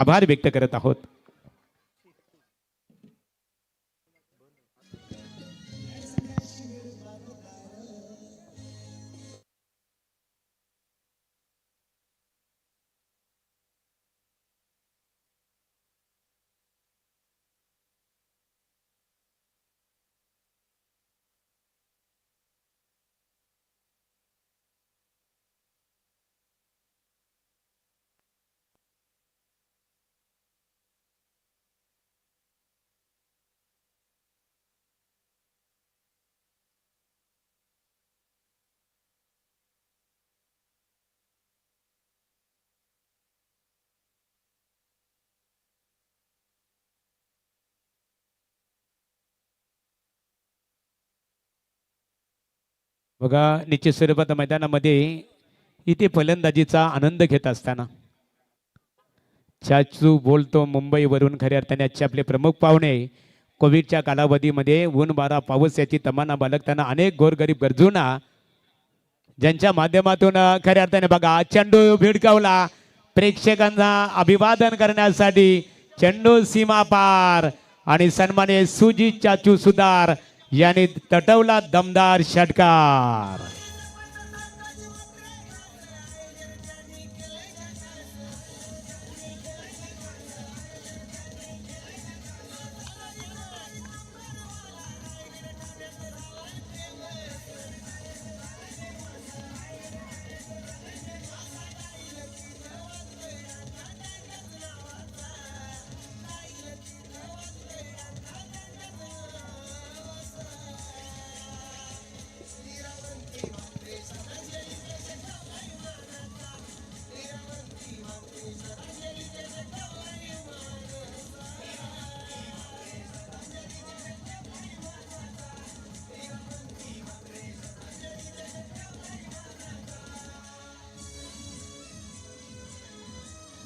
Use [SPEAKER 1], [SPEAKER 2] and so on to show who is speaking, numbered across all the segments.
[SPEAKER 1] आभार व्यक्त करत आहोत. बघा निश्चित स्वरूपात मैदानामध्ये इथे फलंदाजीचा आनंद घेत असताना चाचू बोलतो मुंबईवरून खऱ्या अर्थाने आजचे आपले प्रमुख पाहुणे कोविडच्या कालावधीमध्ये ऊन वारा पाऊस याची तमन्ना बाळगताना अनेक गोरगरीब गरजूंना ज्यांच्या माध्यमातून खऱ्या अर्थाने बघा चेंडू भिडकावला प्रेक्षकांना अभिवादन करण्यासाठी चेंडू सीमा पार आणि सन्मान्य सुजित चाचू सुतार यांनी तटवला दमदार षटकार.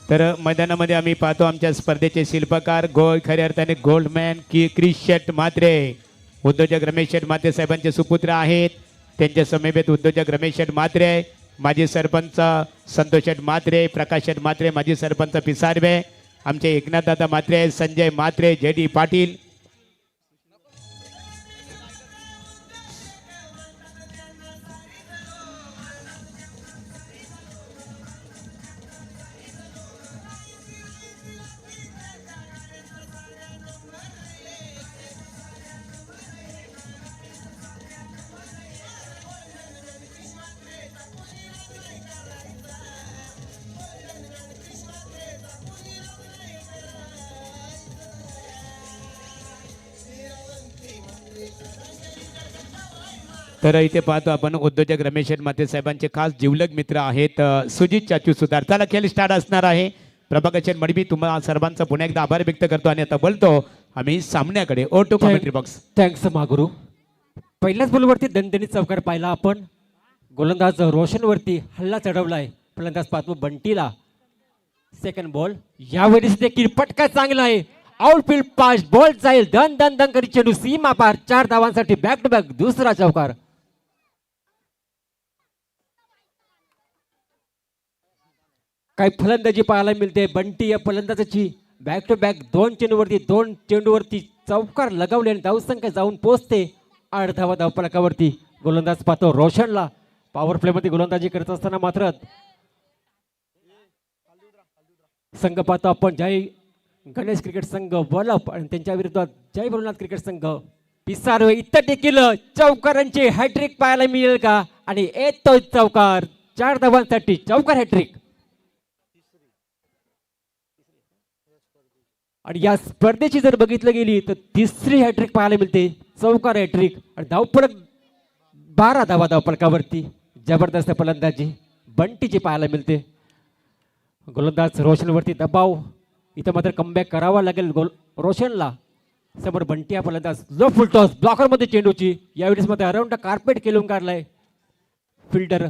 [SPEAKER 1] तर मैदानामध्ये आम्ही पाहतो आमच्या स्पर्धेचे शिल्पकार खऱ्या अर्थाने गोल्डमॅन क्रिस शेट म्हात्रे उद्योजक रमेश शेट म्हात्रे साहेबांचे सुपुत्र आहेत. त्यांच्या समेत उद्योजक रमेश शेट म्हात्रे, माजी सरपंच संतोष शेट म्हात्रे, प्रकाश शेट म्हात्रे, माजी सरपंच पिसारवे, आमचे एकनाथदादा म्हात्रे, संजय म्हात्रे, जे डी पाटील. तर इथे पाहतो आपण उद्योजक रमेश म्हात्रे साहेबांचे खास जिवलग मित्र आहेत सुजित चाचू सुतार. चला खेळ स्टार्ट असणार आहे. प्रभाकर मडबी तुम्हाला सर्वांचा पुन्हा एकदा आभार व्यक्त करतो आणि आता बोलतो आम्ही सामन्याकडे. Over to commentary box.
[SPEAKER 2] Thanks मागुरू. पहिल्याच बॉलवरती दणदणीत चौकार पाहिला आपण. गोलंदाज रोशनवरती हल्ला चढवलाय. फलंदाज पाहतो बंटीला. सेकंड बॉल यावेळेस देखील पटका चांगला आहे. आउटफील्ड पास बॉल जाईल दन दन दन करी चेंडू सीमा पार. 4 धावांसाठी बॅक टू बॅक दुसरा चौकार. काही फलंदाजी पाहायला मिळते. बंटी या फलंदाजाची बॅक टू बॅक 2 चेंडूवरती चौकार लगावले आणि धावसंख्या जाऊन पोहोचते 8 धावा धावफलकावरती. गोलंदाज पाहतो रोशनला. पॉवर प्ले मध्ये गोलंदाजी करत असताना मात्र संघ पाहतो आपण जय गणेश क्रिकेट संघ वलप आणि त्यांच्या विरोधात जय भोलेनाथ क्रिकेट संघ पिसारवे. इथं देखील चौकारांची हॅट्रिक पाहायला मिळेल का? आणि येतो चौकार. 4 धावांसाठी चौकार हॅट्रिक. आणि या स्पर्धेची जर बघितलं गेली तर तिसरी हॅट्रिक पाहायला मिळते. चौकार हॅट्रिक आणि धावफलक 12 धावा धावफलकावरती. जबरदस्त फलंदाजी बंटीची पाहायला मिळते. गोलंदाज रोशनवरती दबाव. इथं मात्र कमबॅक करावा लागेल रोशनला. समोर बंटी हा फलंदाज. लो फुल टॉस ब्लॉकर मध्ये चेंडूची. यावेळेस मध्ये अराउंड कार्पेट केलून काढलाय. फिल्डर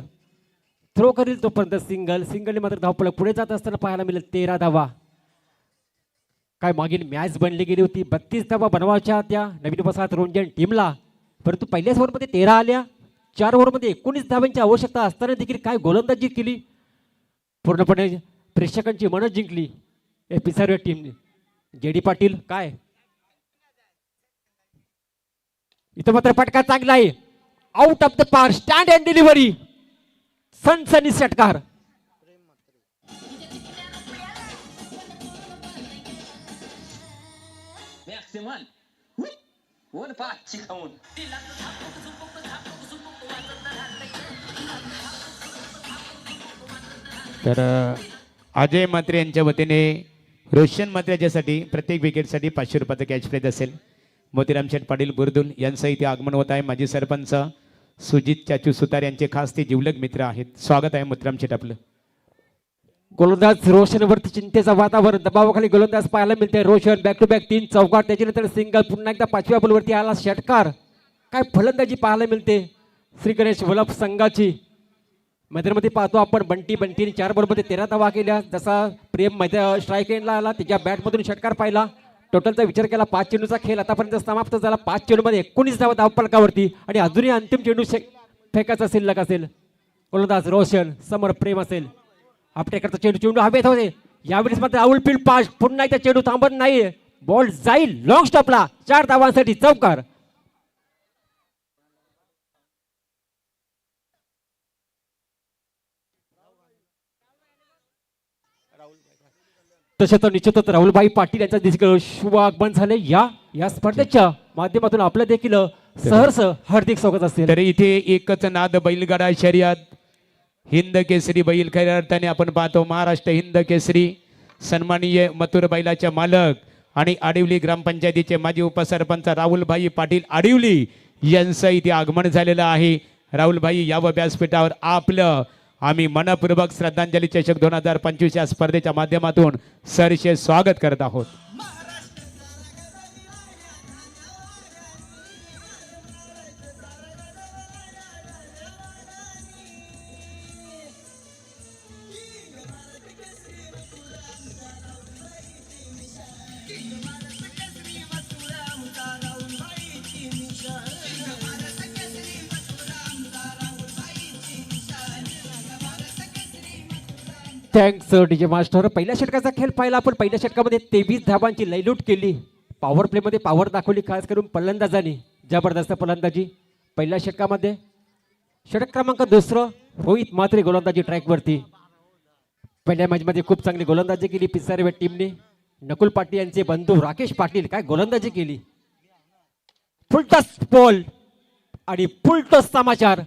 [SPEAKER 2] थ्रो करील तोपर्यंत सिंगल मात्र धावफलक पुढे जात असताना पाहायला मिळेल 13 धावा. काय मागील मॅच बनली गेली होती 32 धावा बनवायच्या त्या नवीन वसाहत रोंजन टीमला. परंतु पहिल्याच ओव्हरमध्ये 13 आल्या. 4 ओव्हरमध्ये 19 धावांची आवश्यकता असताना देखील काय गोलंदाजी केली. पूर्णपणे प्रेक्षकांची मनं जिंकली. पिसारे टीमने जेडी पाटील काय इथं मात्र फटका चांगला आहे आउट ऑफ द पार स्टँड अँड डिलिव्हरी सनसनी षटकार
[SPEAKER 3] Maximal. One part chicken.
[SPEAKER 1] तर अजय म्हात्रे यांच्या वतीने रोशन म्हात्रे याच्यासाठी प्रत्येक विकेटसाठी 500 रुपयाचं कॅश प्राइज असेल. मोतीराम शेठ पाटील बुरदुल यांचं इथे आगमन होत आहे. माजी सरपंच सुजित चाचू सुतार यांचे खास ते जिवलग मित्र आहेत. स्वागत आहे मोतीराम शेठ आपलं.
[SPEAKER 2] गोलंदाज रोशनवरती चिंतेचा वातावरण दबावाखाली गोलंदाज पाहायला मिळते. रोशन बॅक टू बॅक 3 चौकार त्याच्यानंतर सिंगल पुन्हा एकदा 5व्या बॉलवरती आला षटकार. काय फलंदाजी पाहायला मिळते श्री गणेश वल्लभ संघाची. मैदानामध्ये पाहतो आपण बंटीने 4 बॉलमध्ये 13 धावा केल्या. जसा प्रेम मैदान स्ट्राईक एंडला आला त्याच्या बॅटमधून षटकार पाहिला. टोटलचा विचार केला 5 चेंडूचा खेळ आतापर्यंत समाप्त झाला. 5 चेंडूमध्ये 19 धावा धावफलकावरती आणि अजूनही अंतिम चेंडू फेकायचा शिल्लक असेल. गोलंदाज रोशन समोर प्रेम असेल. आपटेकरचा चेंडू हवेत होते. यावेळेस मात्र राहुल फील्ड पास पुन्हा एकदा चेंडू थांबत नाही. बॉल जाईल लॉंग स्टॉपला 4 धावांसाठी चौकार. तसे तर निश्चितच राहुलभाई पाटील यांचा देखील शुभ आगमन झाले. या स्पर्धेच्या माध्यमातून आपलं देखील सहर्ष हार्दिक स्वागत असेल.
[SPEAKER 1] तर इथे एकच नाद बैलगाडा शर्यत हिंद केसरी बैल खऱ्या अर्थाने आपण पाहतो. महाराष्ट्र हिंद केसरी सन्माननीय मथुर बैलाचे मालक आणि आडिवली ग्रामपंचायतीचे माजी उपसरपंच राहुलभाई पाटील आडिवली यांचं इथे आगमन झालेलं आहे. राहुलभाई या व्यासपीठावर आपलं आम्ही मनपूर्वक श्रद्धांजली चषक 2025 या स्पर्धेच्या माध्यमातून सरसे स्वागत करत आहोत.
[SPEAKER 2] Thanks DJ master. पहिल्या षटकाचा खेळ पाहिला आपण. पहिल्या षटकामध्ये 23 धावांची लयलूट केली. पॉवर प्लेमध्ये पॉवर दाखवली खास करून फलंदाजांनी. जबरदस्त फलंदाजी पहिल्या षटकामध्ये. षटक क्रमांक 2 रोहित म्हात्रे गोलंदाजी ट्रॅकवरती. पहिल्या मॅचमध्ये खूप चांगली गोलंदाजी केली पिसारे टीमने. नकुल पाटील यांचे बंधू राकेश पाटील काय गोलंदाजी केली. फुलटॉस बॉल आणि full toss Samachar.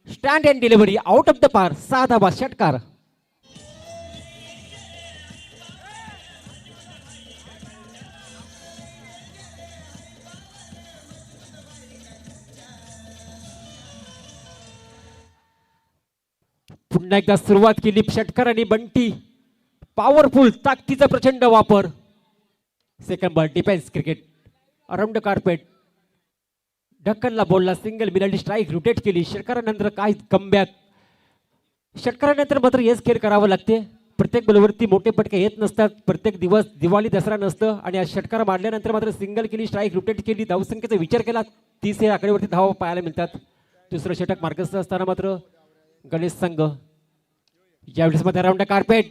[SPEAKER 2] Stand and delivery out of the पार 6 धावा षटकार. पुन्हा एकदा सुरुवात केली षटकार आणि बंटी. पॉवरफुल ताकदीचा प्रचंड वापर. Second ball defence cricket around carpet. ढक्कनला बॉलला सिंगल मिळाली. स्ट्राईक रोटेट केली. षटकारानंतर काय कमबॅक. षटकारानंतर मात्र हेच खेळ करावं लागते. प्रत्येक बॉलवरती मोठे फटके येत नसतात. प्रत्येक दिवस दिवाळी दसरा नसतं. आणि आज षटकार मारल्यानंतर मात्र सिंगल केली. स्ट्राईक रोटेट केली. धावसंख्येचा विचार केला 30 हे आकडेवरती धावा पाहायला मिळतात. दुसरं षटक मार्गस्थ असताना मात्र गणेश संघ यावेळेस मध्ये राऊंड कार्पेट.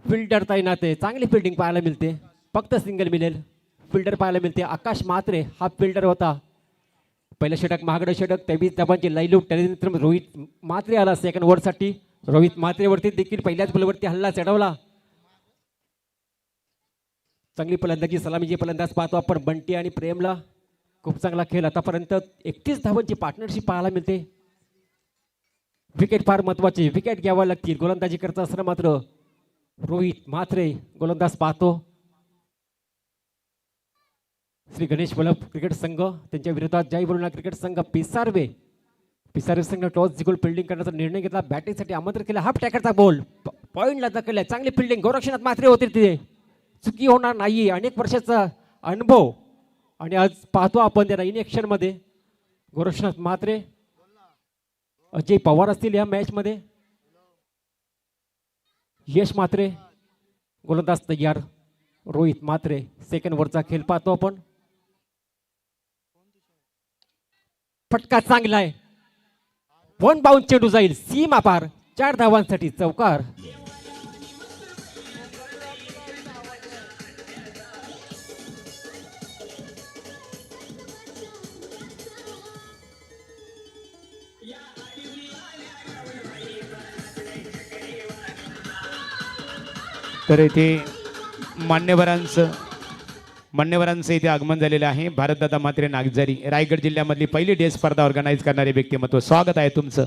[SPEAKER 2] फिल्डर तैनात आहे. चांगली फिल्डिंग पाहायला मिळते. फक्त सिंगल मिळेल. फिल्डर पाहायला मिळते. आकाश म्हात्रे हा फिल्डर होता. पहिलं षटक महागडं षटक 23 धावांची लयलूट. त्यानंतर रोहित म्हात्रे आला सेकंड ओव्हरसाठी. रोहित म्हात्रेवरती देखील पहिल्याच बॉलवरती हल्ला चढवला. चांगली फलंदाजी सलामीची फलंदाज पाहतो आपण बंटी आणि प्रेमला. खूप चांगला खेळ आतापर्यंत. 31 धावांची पार्टनरशिप पाहायला मिळते. विकेट फार महत्वाची. विकेट घ्यावा लागतील गोलंदाजी करत असताना मात्र रोहित म्हात्रे गोलंदाज पाहतो. श्री गणेश वल्लभ क्रिकेट संघ त्यांच्या विरोधात जय बोलणार क्रिकेट संघ पिसारवे संघ टॉस जिंकून फिल्डिंग करण्याचा निर्णय घेतला. बॅटिंगसाठी आमंत्रित केला. हाफ टॅकरचा बॉल पॉइंटला धकलला. चांगली फिल्डिंग. गोरक्षणात म्हात्रे होते तिथे. चुकी होणार नाही. अनेक वर्षाचा अनुभव आणि आज पाहतो आपण त्याला इन ॲक्शन मध्ये. गोरक्षणात म्हात्रे अजय पवार असतील या मॅच मध्ये. यश म्हात्रे गोलंदाज तयार. रोहित म्हात्रे सेकंड ओव्हरचा खेळ पाहतो आपण. फटका चांगला आहे. 1 बाउंस चेंडू जाईल सीमा पार 4 धावांसाठी चौकार.
[SPEAKER 1] तर इथे मान्यवरांचं इथे आगमन झालेलं आहे. भारतदादा म्हात्रे नागझरी, रायगड जिल्ह्यामधली पहिली डे स्पर्धा ऑर्गनाईज करणारे व्यक्तिमत्व, स्वागत आहे तुमचं.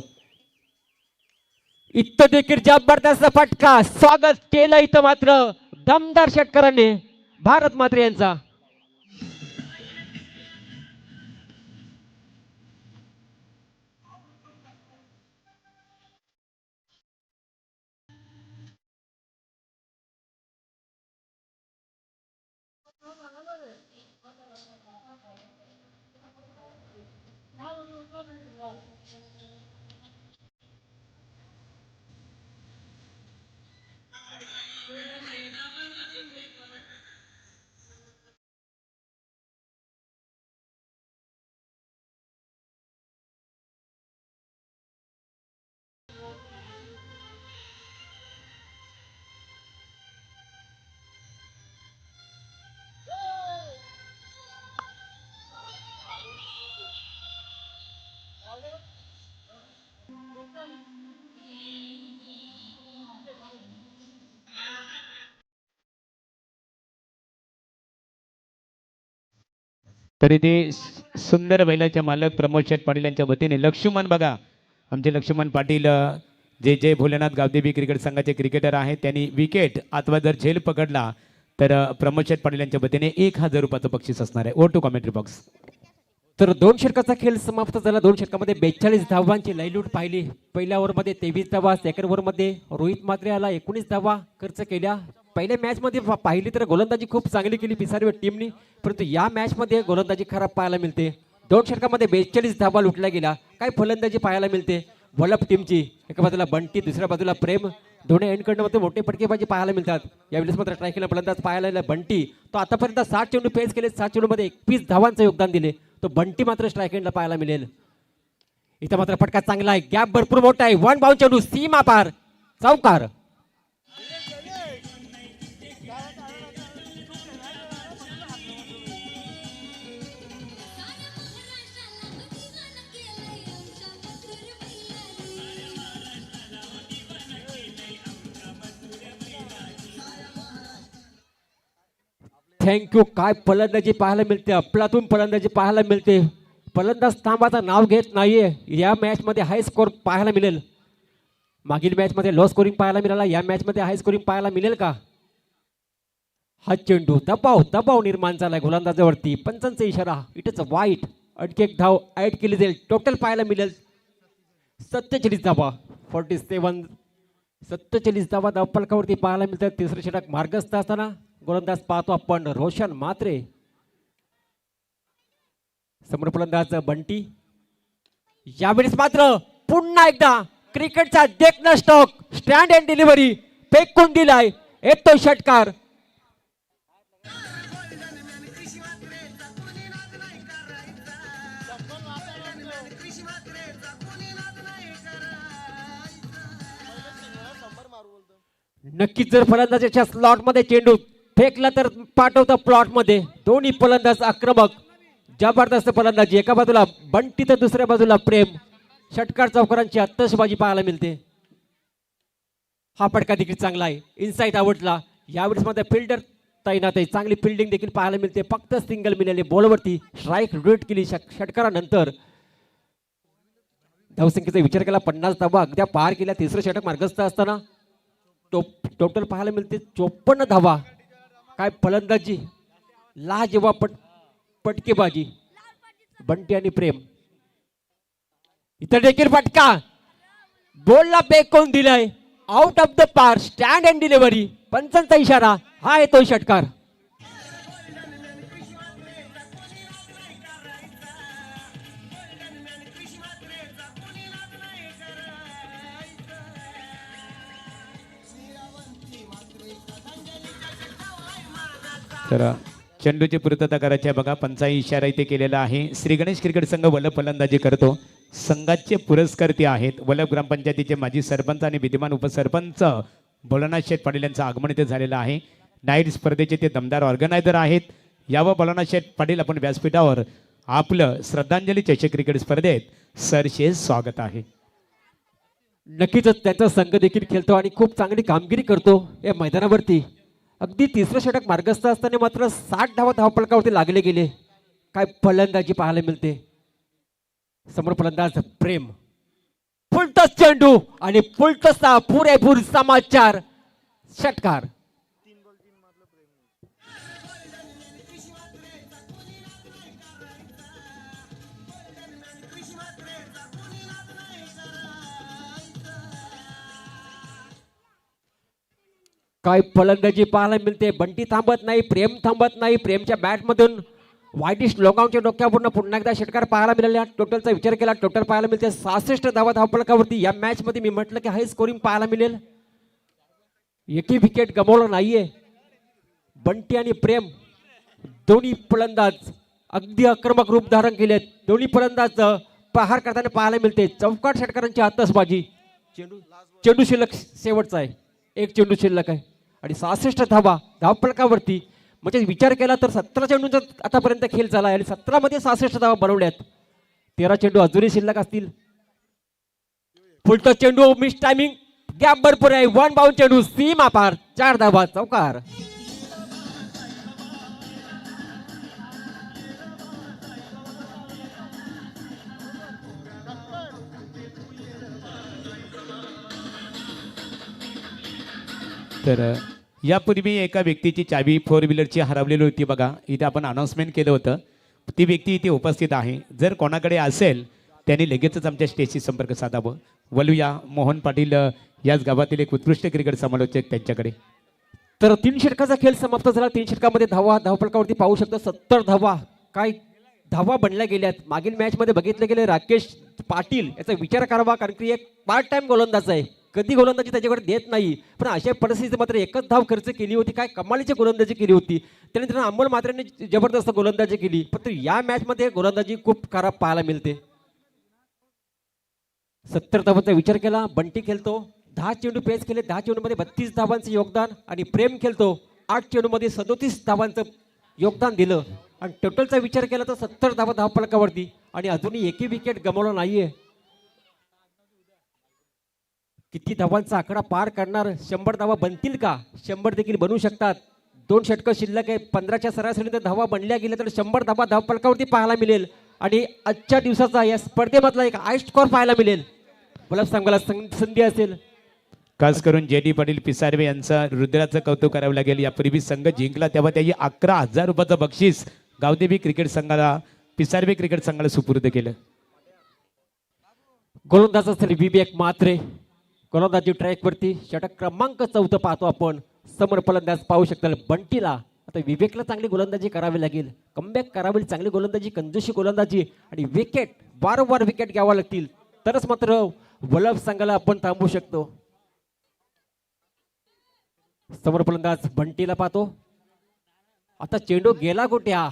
[SPEAKER 2] इथं देखील जबरदस्त फटका स्वागत केलं इथं मात्र दमदार षटकाराने भारत मात्रे यांचा.
[SPEAKER 1] तरी ते सुंदर बैलाचे मालक प्रमोद शेठ पाटील यांच्या वतीने लक्ष्मण बघा, आमचे लक्ष्मण पाटील जे जय भोलेनाथ गावदेवी क्रिकेट संघाचे क्रिकेटर आहेत. त्यांनी विकेट अथवा जर झेल पकडला तर प्रमोद शेठ पाटील यांच्या वतीने 1000 रुपयाचं बक्षीस असणार आहे. ओटू कॉमेंट्री बॉक्स.
[SPEAKER 2] तर 2 षटकाचा खेळ समाप्त झाला. 2 षटकामध्ये 42 धावांची लयलूट पाहिली. पहिल्या ओव्हरमध्ये 23 धावा, सेकंड ओव्हरमध्ये रोहित म्हात्रे याला 19 धावा खर्च केल्या. पहिल्या मॅचमध्ये पाहिली तर गोलंदाजी खूप चांगली केली पिसारी टीमनी, परंतु या मॅचमध्ये गोलंदाजी खराब पाहायला मिळते. 2 षटकामध्ये 42 धावा लुटल्या गेल्या. काय फलंदाजी पाहायला मिळते वलप टीमची. एका बाजूला बंटी, दुसऱ्या बाजूला प्रेम, दोन्ही एंडकडनं मध्ये मोठे फटकेबाजी पाहायला मिळतात. यावेळेस मात्र ट्रायकेला फलंदाज पाहायला बंटी, तो आतापर्यंत 60 चेंडू फेस केले, 60 चेंडूमध्ये 21 धावांचं योगदान दिले. तो बंटी मात्र स्ट्राईक एंडला पाहायला मिळेल. इथं मात्र फटका चांगला आहे, गॅप भरपूर मोठा आहे. 1 बाउंड चेंडू सीमा पार, चौकार. थँक्यू. काय फलंदाजी पाहायला मिळते, अफलातून फलंदाजी पाहायला मिळते. फलंदाज थांबाचं नाव घेत नाहीये. या मॅच मध्ये हाय स्कोर पाहायला मिळेल. मागील मॅच मध्ये लो स्कोरिंग पाहायला मिळाला, या मॅच मध्ये हाय स्कोरिंग पाहायला मिळेल का? हा चेंडू दबाव निर्माण झालाय गोलंदाजावरती. पंचांचा इशारा, इट इज वाईट. अडकी एक धाव ऍड केली जाईल. टोटल पाहायला मिळेल 47 धावा. 47 धावा धावफलकावरती पाहायला मिळतात. तिसरं षटक मार्गस्थ असताना गोलंदाज पाहतो आपण रोशन म्हात्रे. समोर फलंदाज बंटी. यावेळेस मात्र पुन्हा एकदा क्रिकेटचा देखना स्टॉक, स्टँड अँड डिलिव्हरी फेकून दिलाय. येतो षटकार. नक्कीच जर फलंदाजाच्या स्लॉट मध्ये चेंडू फेकला तर पाठवतं प्लॉट मध्ये. दोन्ही फलंदाज आक्रमक, जबरदस्त फलंदाजी. एका बाजूला बंटी तर दुसऱ्या बाजूला प्रेम. षटकार चौकारांची आतषबाजी पाहायला मिळते. हा फटका देखील चांगला आहे, इनसाइड आवडला. यावेळेस मध्ये फिल्डर तैनात आहे, चांगली फिल्डिंग देखील पाहायला मिळते. फक्त सिंगल मिळाले बॉलवरती, स्ट्राईक रेट केली षटकारानंतर. धावसंख्येचा विचार केला 50 धावा अगदी पार केल्या. तिसरं षटक मार्गस्थ असताना टोटल पाहायला मिळते 54 धावा. काय फलंदाजी, लाजवाब पटकेबाजी बंटी आणि प्रेम. इतर देखील फटका बॉलला फेकून दिलाय, आउट ऑफ द पार, स्टँड अँड डिलिव्हरी. पंचांचा इशारा, हा येतो षटकार.
[SPEAKER 1] तर चेंडूची पूर्तता करायची आहे बघा. पंचाही इशारा इथे केलेला आहे. श्री गणेश क्रिकेट संघ वलभ फलंदाजी करतो. संघाचे पुरस्कर्ते आहेत वलभ ग्रामपंचायतीचे माजी सरपंच आणि विद्यमान उपसरपंच भोलानाथ शेठ पाटील यांचं आगमन इथे झालेलं आहे. नाईट स्पर्धेचे ते दमदार ऑर्गनायझर आहेत. यावं भोलानाथ शेठ पाटील आपण व्यासपीठावर आपलं श्रद्धांजली चषक क्रिकेट स्पर्धेत सरसे स्वागत आहे.
[SPEAKER 2] नक्कीच त्यांचा संघ देखील खेळतो आणि खूप चांगली कामगिरी करतो या मैदानावरती. अगदी तिसरं षटक मार्गस्थ असताना मात्र 60 धावा धावफलकावरती लागले गेले. काय फलंदाजी पाहायला मिळते. समोर फलंदाज प्रेम, फुलटॉस चेंडू आणि फुलटॉसचा पुरेपूर समाचार, षटकार. काय फलंदाजी पाहायला मिळते. बंटी थांबत नाही, प्रेम थांबत नाही. प्रेमच्या बॅटमधून वाईटिश लोकांच्या डोक्यावरून पुन्हा एकदा षटकार पाहायला मिळाला. टोटलचा विचार केला, टोटल पाहायला मिळते 66 धावा धावफलकावरती. या मॅच मध्ये मी म्हटलं की हाय स्कोरिंग पाहायला मिळेल. एकही विकेट गमावलं नाहीये. बंटी आणि प्रेम दोन्ही फलंदाज अगदी आक्रमक रूप धारण केलेत. दोन्ही फलंदाज प्रहार करताना पाहायला मिळते. चौकाट षटकारांची आतषबाजी. चेंडू शिल्लक शेवटचा आहे. एक चेंडू शिल्लक आहे आणि 66 धावा धावफलकावरती. म्हणजे विचार केला तर 17 चेंडूंचा आतापर्यंत खेळ झाला आणि 17 मध्ये 66 धावा बनवल्यात. 13 चेंडू अजूनही शिल्लक असतील. फुलटॉस चेंडू, मिस टायमिंग, गॅप भरपूर आहे. वन बाउंड चेंडू, सीमा पार, 4 धावा, चौकार.
[SPEAKER 1] तर यापूर्वी एका व्यक्तीची चावी 4 व्हीलरची हरवलेली होती बघा. इथे आपण अनाऊन्समेंट केलं होतं. ती व्यक्ती इथे उपस्थित आहे. जर कोणाकडे असेल त्यांनी लगेचच आमच्या स्टेजशी संपर्क साधावं. वळूया मोहन पाटील याच गावातील एक उत्कृष्ट क्रिकेट समालोचक त्यांच्याकडे.
[SPEAKER 2] तर 3 षटकाचा खेळ समाप्त झाला. 3 षटकामध्ये धावफलकावरती पाहू शकतो 70 धावा. काय धावा बनल्या गेल्यात. मागील मॅच मध्ये बघितले गेले राकेश पाटील याचा विचार करावा, कारण की एक पार्ट टाइम गोलंदाज आहे. कधी गोलंदाजी त्याच्याकडे देत नाही, पण अशा परिस्थितीत मात्र एकच धाव खर्च केली होती. काय कमालीची गोलंदाजी केली होती. त्यानंतर अमोल मात्रेने जबरदस्त गोलंदाजी केली. पण या मॅच मध्ये गोलंदाजी खूप खराब पाहायला मिळते. 70 धावांचा विचार केला. बंटी खेळतो, 10 चेंडू पेच केले. 10 चेंडूमध्ये 32 धावांचं योगदान आणि प्रेम खेळतो 8 चेंडूमध्ये 37 धावांचं योगदान दिलं. आणि टोटलचा विचार केला तर 70 धावा धावफलकावरती आणि अजूनही एकही विकेट गमावला नाहीये. किती धावांचा आकडा पार करणार. 100 धावा बनतील का. 100 देखील बनू शकतात. 2 षटकं शिल्लक आहे. 15च्या सरासरीने धावा बनल्या गेल्या तर 100 धावा धावफलकावरती पाहायला मिळेल आणि आजच्या दिवसाचा या स्पर्धेमधला एक हाय स्कोर पाहायला मिळेल. मला सांगायला संधी असेल.
[SPEAKER 1] खास करून जे डी पाटील पिसारवे यांचा रुद्राचं कौतुक करावं लागेल. यापूर्वी संघ जिंकला तेव्हा त्याची 11,000 रुपयाचं बक्षीस गावदेवी क्रिकेट संघाला, पिसारवे क्रिकेट संघाला सुपूर्द केलं.
[SPEAKER 2] गोलंदाज असेल विवेक मात्रे. गोलंदाजी ट्रॅकवरती षटक क्रमांक 14 पाहतो आपण. समोर फलंदाज पाहू शकता बंटीला. आता विवेकला चांगली गोलंदाजी करावी लागेल. कमबॅक करावी, चांगली गोलंदाजी, कंजूशी गोलंदाजी आणि विकेट, वारंवार विकेट घ्यावा लागतील तरच मात्र वलभ संघाला आपण थांबवू शकतो. समोर फलंदाज बंटीला पाहतो. आता चेंडू गेला कुठे. हा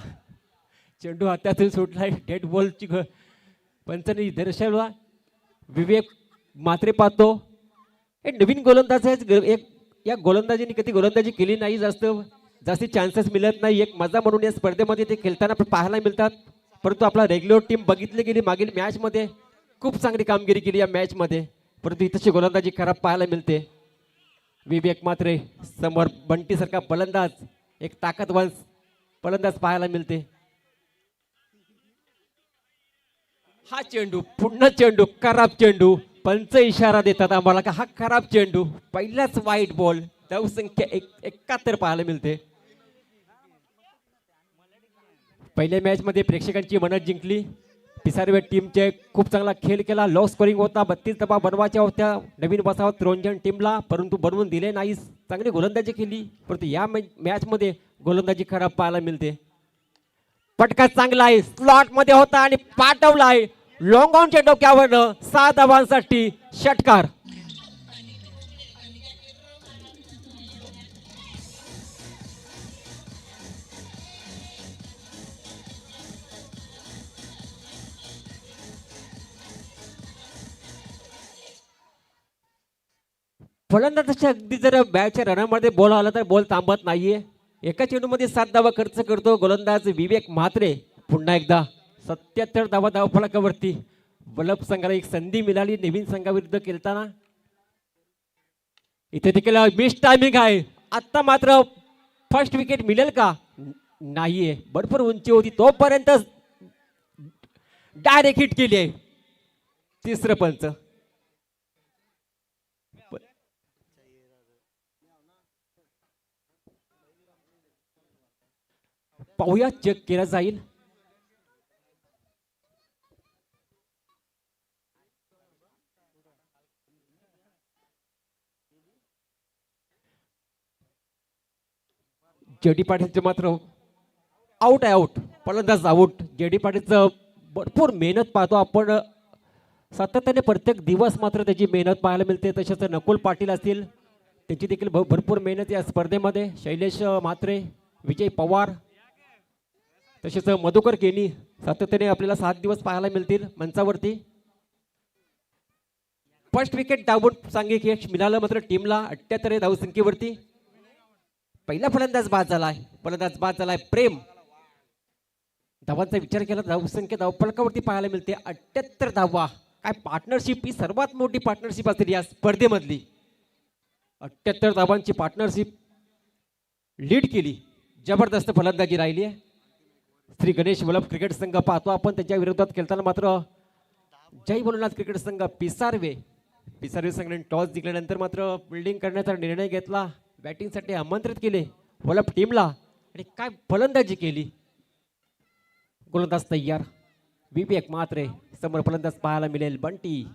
[SPEAKER 2] चेंडू हातातून सुटलाय. डेड बॉलची पंचांनी दर्शवला. विवेक मात्रे पाहतो. हे नवीन गोलंदाज आहे. एक या गोलंदाजीने कधी गोलंदाजी केली नाही. जास्ती चान्सेस मिळत नाही. एक मजा म्हणून या स्पर्धेमध्ये ते खेळताना पाहायला मिळतात. परंतु आपला रेग्युलर टीम बघितली गेली मागील मॅच मध्ये खूप चांगली कामगिरी केली या मॅच मध्ये, परंतु इथची गोलंदाजी खराब पाहायला मिळते. विवेक मात्रे समोर बंटी सारखा फलंदाज, एक ताकदवान फलंदाज पाहायला मिळते. हा चेंडू, पुन्हा चेंडू, खराब चेंडू. पंच इशारा देतात आम्हाला का हा खराब चेंडू. पहिलाच वाईट बॉल. धावसंख्या 71 पाहायला मिळते. पहिल्या मॅच मध्ये प्रेक्षकांची मनं जिंकली. पिसारवे टीमचे खूप चांगला खेळ केला. लो स्कोरिंग होता. 32 धावा बनवायच्या होत्या नवीन वसाहत रोंजन टीमला, परंतु बनवून दिले नाही. चांगली गोलंदाजी केली, परंतु या मॅच मध्ये गोलंदाजी खराब पाहायला मिळते. पटका चांगला आहे, स्लॉट मध्ये होता आणि पाठवला आहे लॉंग ऑनच्या डोक्यावर. 6 धावांसाठी षटकार. फलंदाजाच्या अगदी जर बॅटच्या रनामध्ये बॉल आला तर बॉल थांबत नाहीये. एका चेंडूमध्ये 7 धावा खर्च करतो गोलंदाज विवेक म्हात्रे. पुन्हा एकदा 77 धावा धावफलकावरती. वलभ संघाला एक संधी मिळाली नवीन संघाविरुद्ध खेळताना. इथे देखील मिस टायमिंग आहे. आता मात्र फर्स्ट विकेट मिळेल का? नाहीये, भरपूर उंची होती तोपर्यंत डायरेक्ट हिट केली आहे. तिसरं पंच. पाहूया, चेक केला जाईल. जेडी पाटीलचं मात्र आउट आहे, आउट. फलंदाज आउट. जेडी पाटीलचं भरपूर मेहनत पाहतो आपण सातत्याने, प्रत्येक दिवस मात्र त्याची मेहनत पाहायला मिळते. तसेच नकुल पाटील असतील, त्याची देखील भरपूर मेहनत या स्पर्धेमध्ये. शैलेश म्हात्रे, विजय पवार, तसेच मधुकर केनी सातत्याने आपल्याला 7 दिवस पाहायला मिळतील मंचावरती. फर्स्ट विकेट दाबून सांगिक यश मिळालं मात्र टीमला 78 धावसंख्येवरती. पहिला फलंदाज बाद झालाय, प्रेम. धावांचा विचार केला, धावसंख्या धावफलकावरती पाहायला मिळते 78 धावा. काय पार्टनरशिप, ही सर्वात मोठी पार्टनरशिप असेल या स्पर्धेमधली. 78 धावांची पार्टनरशिप लीड केली. जबरदस्त फलंदाजी राहिली आहे. श्री गणेश वल्लभ क्रिकेट संघ पाहतो आपण, त्याच्या विरोधात खेळताना मात्र जय भोलेनाथ क्रिकेट संघ पिसारवे संघाने टॉस जिंकल्यानंतर मात्र फिल्डिंग करण्याचा निर्णय घेतला. बॅटिंगसाठी आमंत्रित केले वल्लभ टीमला आणि काय फलंदाजी केली. गोलंदाज तयार, विवेक मात्रे समोर फलंदाज पाहायला मिळेल बंटी.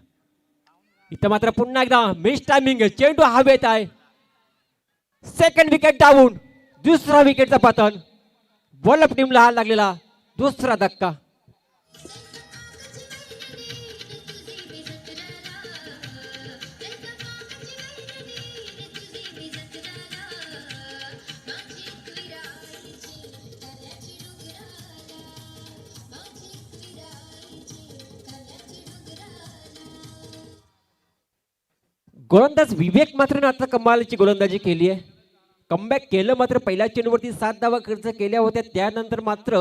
[SPEAKER 2] इथं मात्र पुन्हा एकदा मिस टायमिंग, चेंडू हवेत आहे. सेकंड विकेट डाऊन, दुसरा विकेटचा पतन. वल्लभ टीमला हा लागलेला दुसरा धक्का. गोलंदाज विवेक मात्र आता कमालीची गोलंदाजी केली आहे. कमबॅक केलं मात्र पहिल्या चेंडूवरती 7 धावा खर्च केल्या होत्या, त्यानंतर मात्र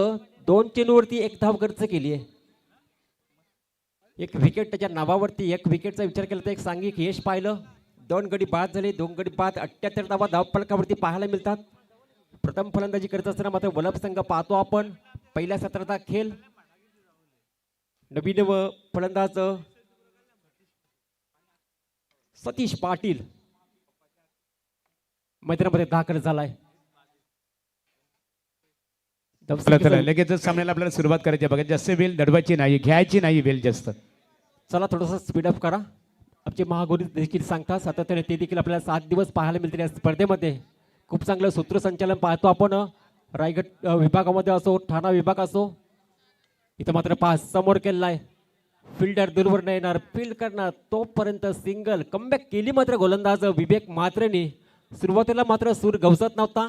[SPEAKER 2] 2 चेंडूवरती 1 धाव खर्च केली आहे. 1 विकेट त्याच्या नावावरती. 1 विकेटचा विचार केला तर एक सांघिक यश पाहिलं. 2 गडी बाद झाले, 2 गडी बाद. 78 धावा धावफलकावरती पाहायला मिळतात. प्रथम फलंदाजी करत असताना मात्र वल्लभ संघ पाहतो आपण. पहिल्या सत्राचा खेळ. नवीन फलंदाज सतीश पाटील मैदानामध्ये दाखल झालाय.
[SPEAKER 1] लगेचच सामन्याला आपल्याला सुरुवात करायची बघा. जास्त वेळ दडवायची नाही, घ्यायची नाही वेळ जास्त.
[SPEAKER 2] चला थोडंसं स्पीडअप करा. आमचे महागुरू देखील सांगतात सातत्याने, ते देखील आपल्याला 7 दिवस पाहायला मिळतील या स्पर्धेमध्ये. खूप चांगलं सूत्रसंचालन पाहतो आपण. रायगड विभागामध्ये असो, ठाणा विभाग असो. इथं मात्र पास समोर केलाय. फिल्डर दूरवर नाही येणार, फील्ड करणार तोपर्यंत सिंगल. कमबॅक केली मात्र गोलंदाज विवेक मात्रेने. सुरुवातीला मात्र सूर गवसत नव्हता,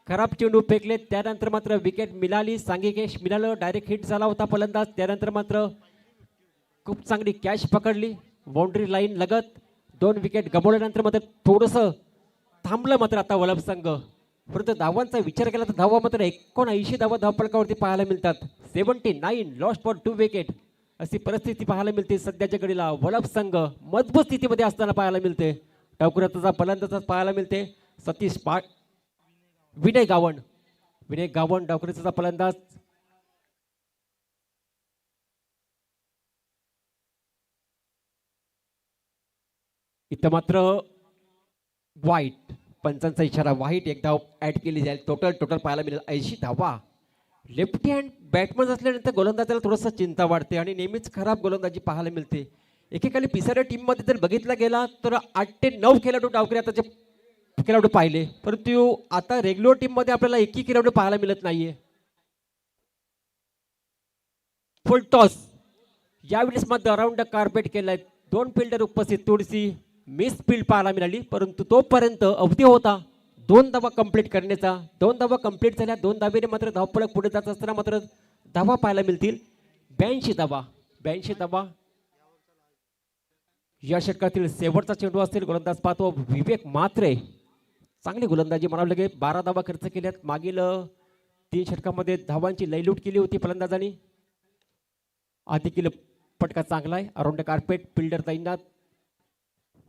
[SPEAKER 2] खराब चेंडू फेकले, त्यानंतर मात्र विकेट मिळाली. सांघिक यश मिळालं, डायरेक्ट हिट झाला होता फलंदाज. त्यानंतर मात्र खूप चांगली कॅच पकडली बाउंड्री लाईन लगत. 2 विकेट गमावल्यानंतर मात्र थोडंसं थांबलं मात्र आता वल्लभ संघ. परंतु धावांचा विचार केला तर धावा मात्र 79 धावा धावफलकावरती पाहायला मिळतात. 79 लॉस्ट फॉर 2 विकेट अशी परिस्थिती पाहायला मिळते सध्याच्या घडीला. वल्लभ संघ मजबूत स्थितीमध्ये असताना पाहायला मिळते. डावखुऱ्याचा फलंदाज पाहायला मिळते सतीश विनय गावण डावखुऱ्याचा फलंदाज. इथं मात्र वाईट, पंचांचा इशारा. वाईट 1 धाव ऍड केली जाईल. टोटल पाहायला मिळेल 80 धावा. लेफ्टी हँड बॅट्समन असल्यानंतर गोलंदाजाला थोडंसं चिंता वाढते आणि नेहमीच खराब गोलंदाजी पाहायला मिळते. एकेकाली पिसाऱ्या टीममध्ये जर बघितला गेला तर 8 ते 9 खेळाडू डावखुऱ्याचे खेळाडू पाहिले, परंतु आता रेग्युलर टीममध्ये आपल्याला एकही खेळाडू पाहायला मिळत नाहीये. फुल टॉस यावेळेस मात्र अराउंड द कार्पेट केलाय. 2 फिल्डर उपस्थित, थोडीशी मिस फील्ड पाहायला मिळाली, परंतु तोपर्यंत अवधी होता 2 धावा कंप्लीट करण्याचा. 2 धावा कंप्लीट झाल्या. 2 धावेने मात्र धावफलक पुढे जात असताना मात्र धावा पाहायला मिळतील 82 धावा. या षटकातील शेवटचा चेंडू असेल. गोलंदाज पाहतो विवेक मात्रे. चांगली गोलंदाजी म्हणावं लागेल. 12 धावा खर्च केल्यात. मागील 3 षटकामध्ये धावांची लयलूट केली होती फलंदाजांनी. आधी केलं फटका चांगला आहे. अराउंड कार्पेट फिल्डर तैनात.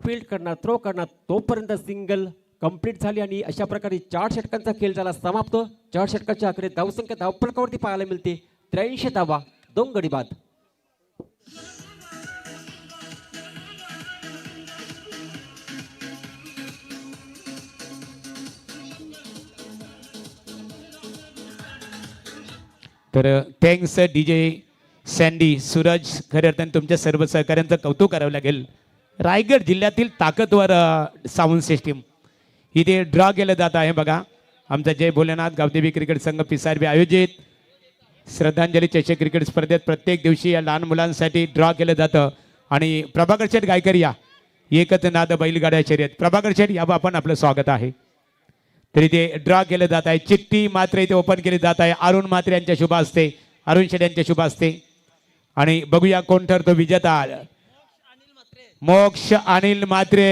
[SPEAKER 2] फील्ड करणार, थ्रो करणार, तोपर्यंत सिंगल कंप्लीट झाली आणि अशा प्रकारे 4 षटकांचा खेळ झाला समाप्त. 4 षटकाच्या आकडे धावसंख्या धावफलकावरती पाहायला मिळते 83 धावा, 2 गडी बाद.
[SPEAKER 1] तर थँक्स DJ सँडी सूरज, खऱ्या अर्थाने तुमच्या सर्व सहकाऱ्यांचं कौतुक करावं लागेल. रायगड जिल्ह्यातील ताकदवर साऊंड सिस्टीम इथे ड्रॉ केलं जात आहे. बघा आमचा जय भोलेनाथ गावदेवी क्रिकेट संघ पिसारबी आयोजित श्रद्धांजली चषक क्रिकेट स्पर्धेत प्रत्येक दिवशी या लहान मुलांसाठी ड्रॉ केलं जातं. आणि प्रभाकर शेठ गायकर या एकच नाद बैलगाड्या शर्यत. प्रभाकर शेठ यावं आपण आपलं स्वागत आहे. तरी ते ड्रॉ केलं जात आहे. चिठ्ठी मात्र इथे ओपन केली जात आहे. अरुण मात्रे यांच्या शुभ असते, अरुण शेठ यांच्या शुभ असते. आणि बघूया कोण ठरतो विजेता. मोक्ष अनिल मात्रे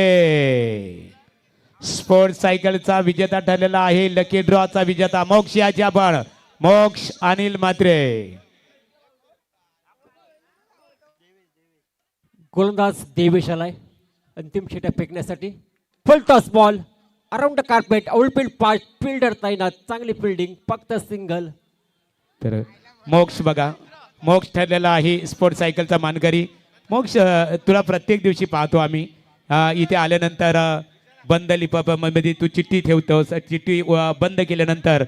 [SPEAKER 1] स्पोर्ट्स सायकलचा विजेता ठरलेला आहे. लकी ड्रॉचा विजेता मोक्ष याची आपण मोक्ष अनिल मात्रे.
[SPEAKER 2] गोलंदाज देवेश आलाय अंतिम षटक फेकण्यासाठी. फुल toss ball around the carpet, outfield pass, fielder तैनात, चांगली फिल्डिंग, फक्त सिंगल.
[SPEAKER 1] तर मोक्ष बघा, मोक्ष ठरलेला आहे स्पोर्ट्स सायकलचा मानकरी. मोक्ष तुला प्रत्येक दिवशी पाहतो आम्ही इथे आल्यानंतर बंद लिपामध्ये तू चिठ्ठी ठेवतोस. चिठ्ठी बंद केल्यानंतर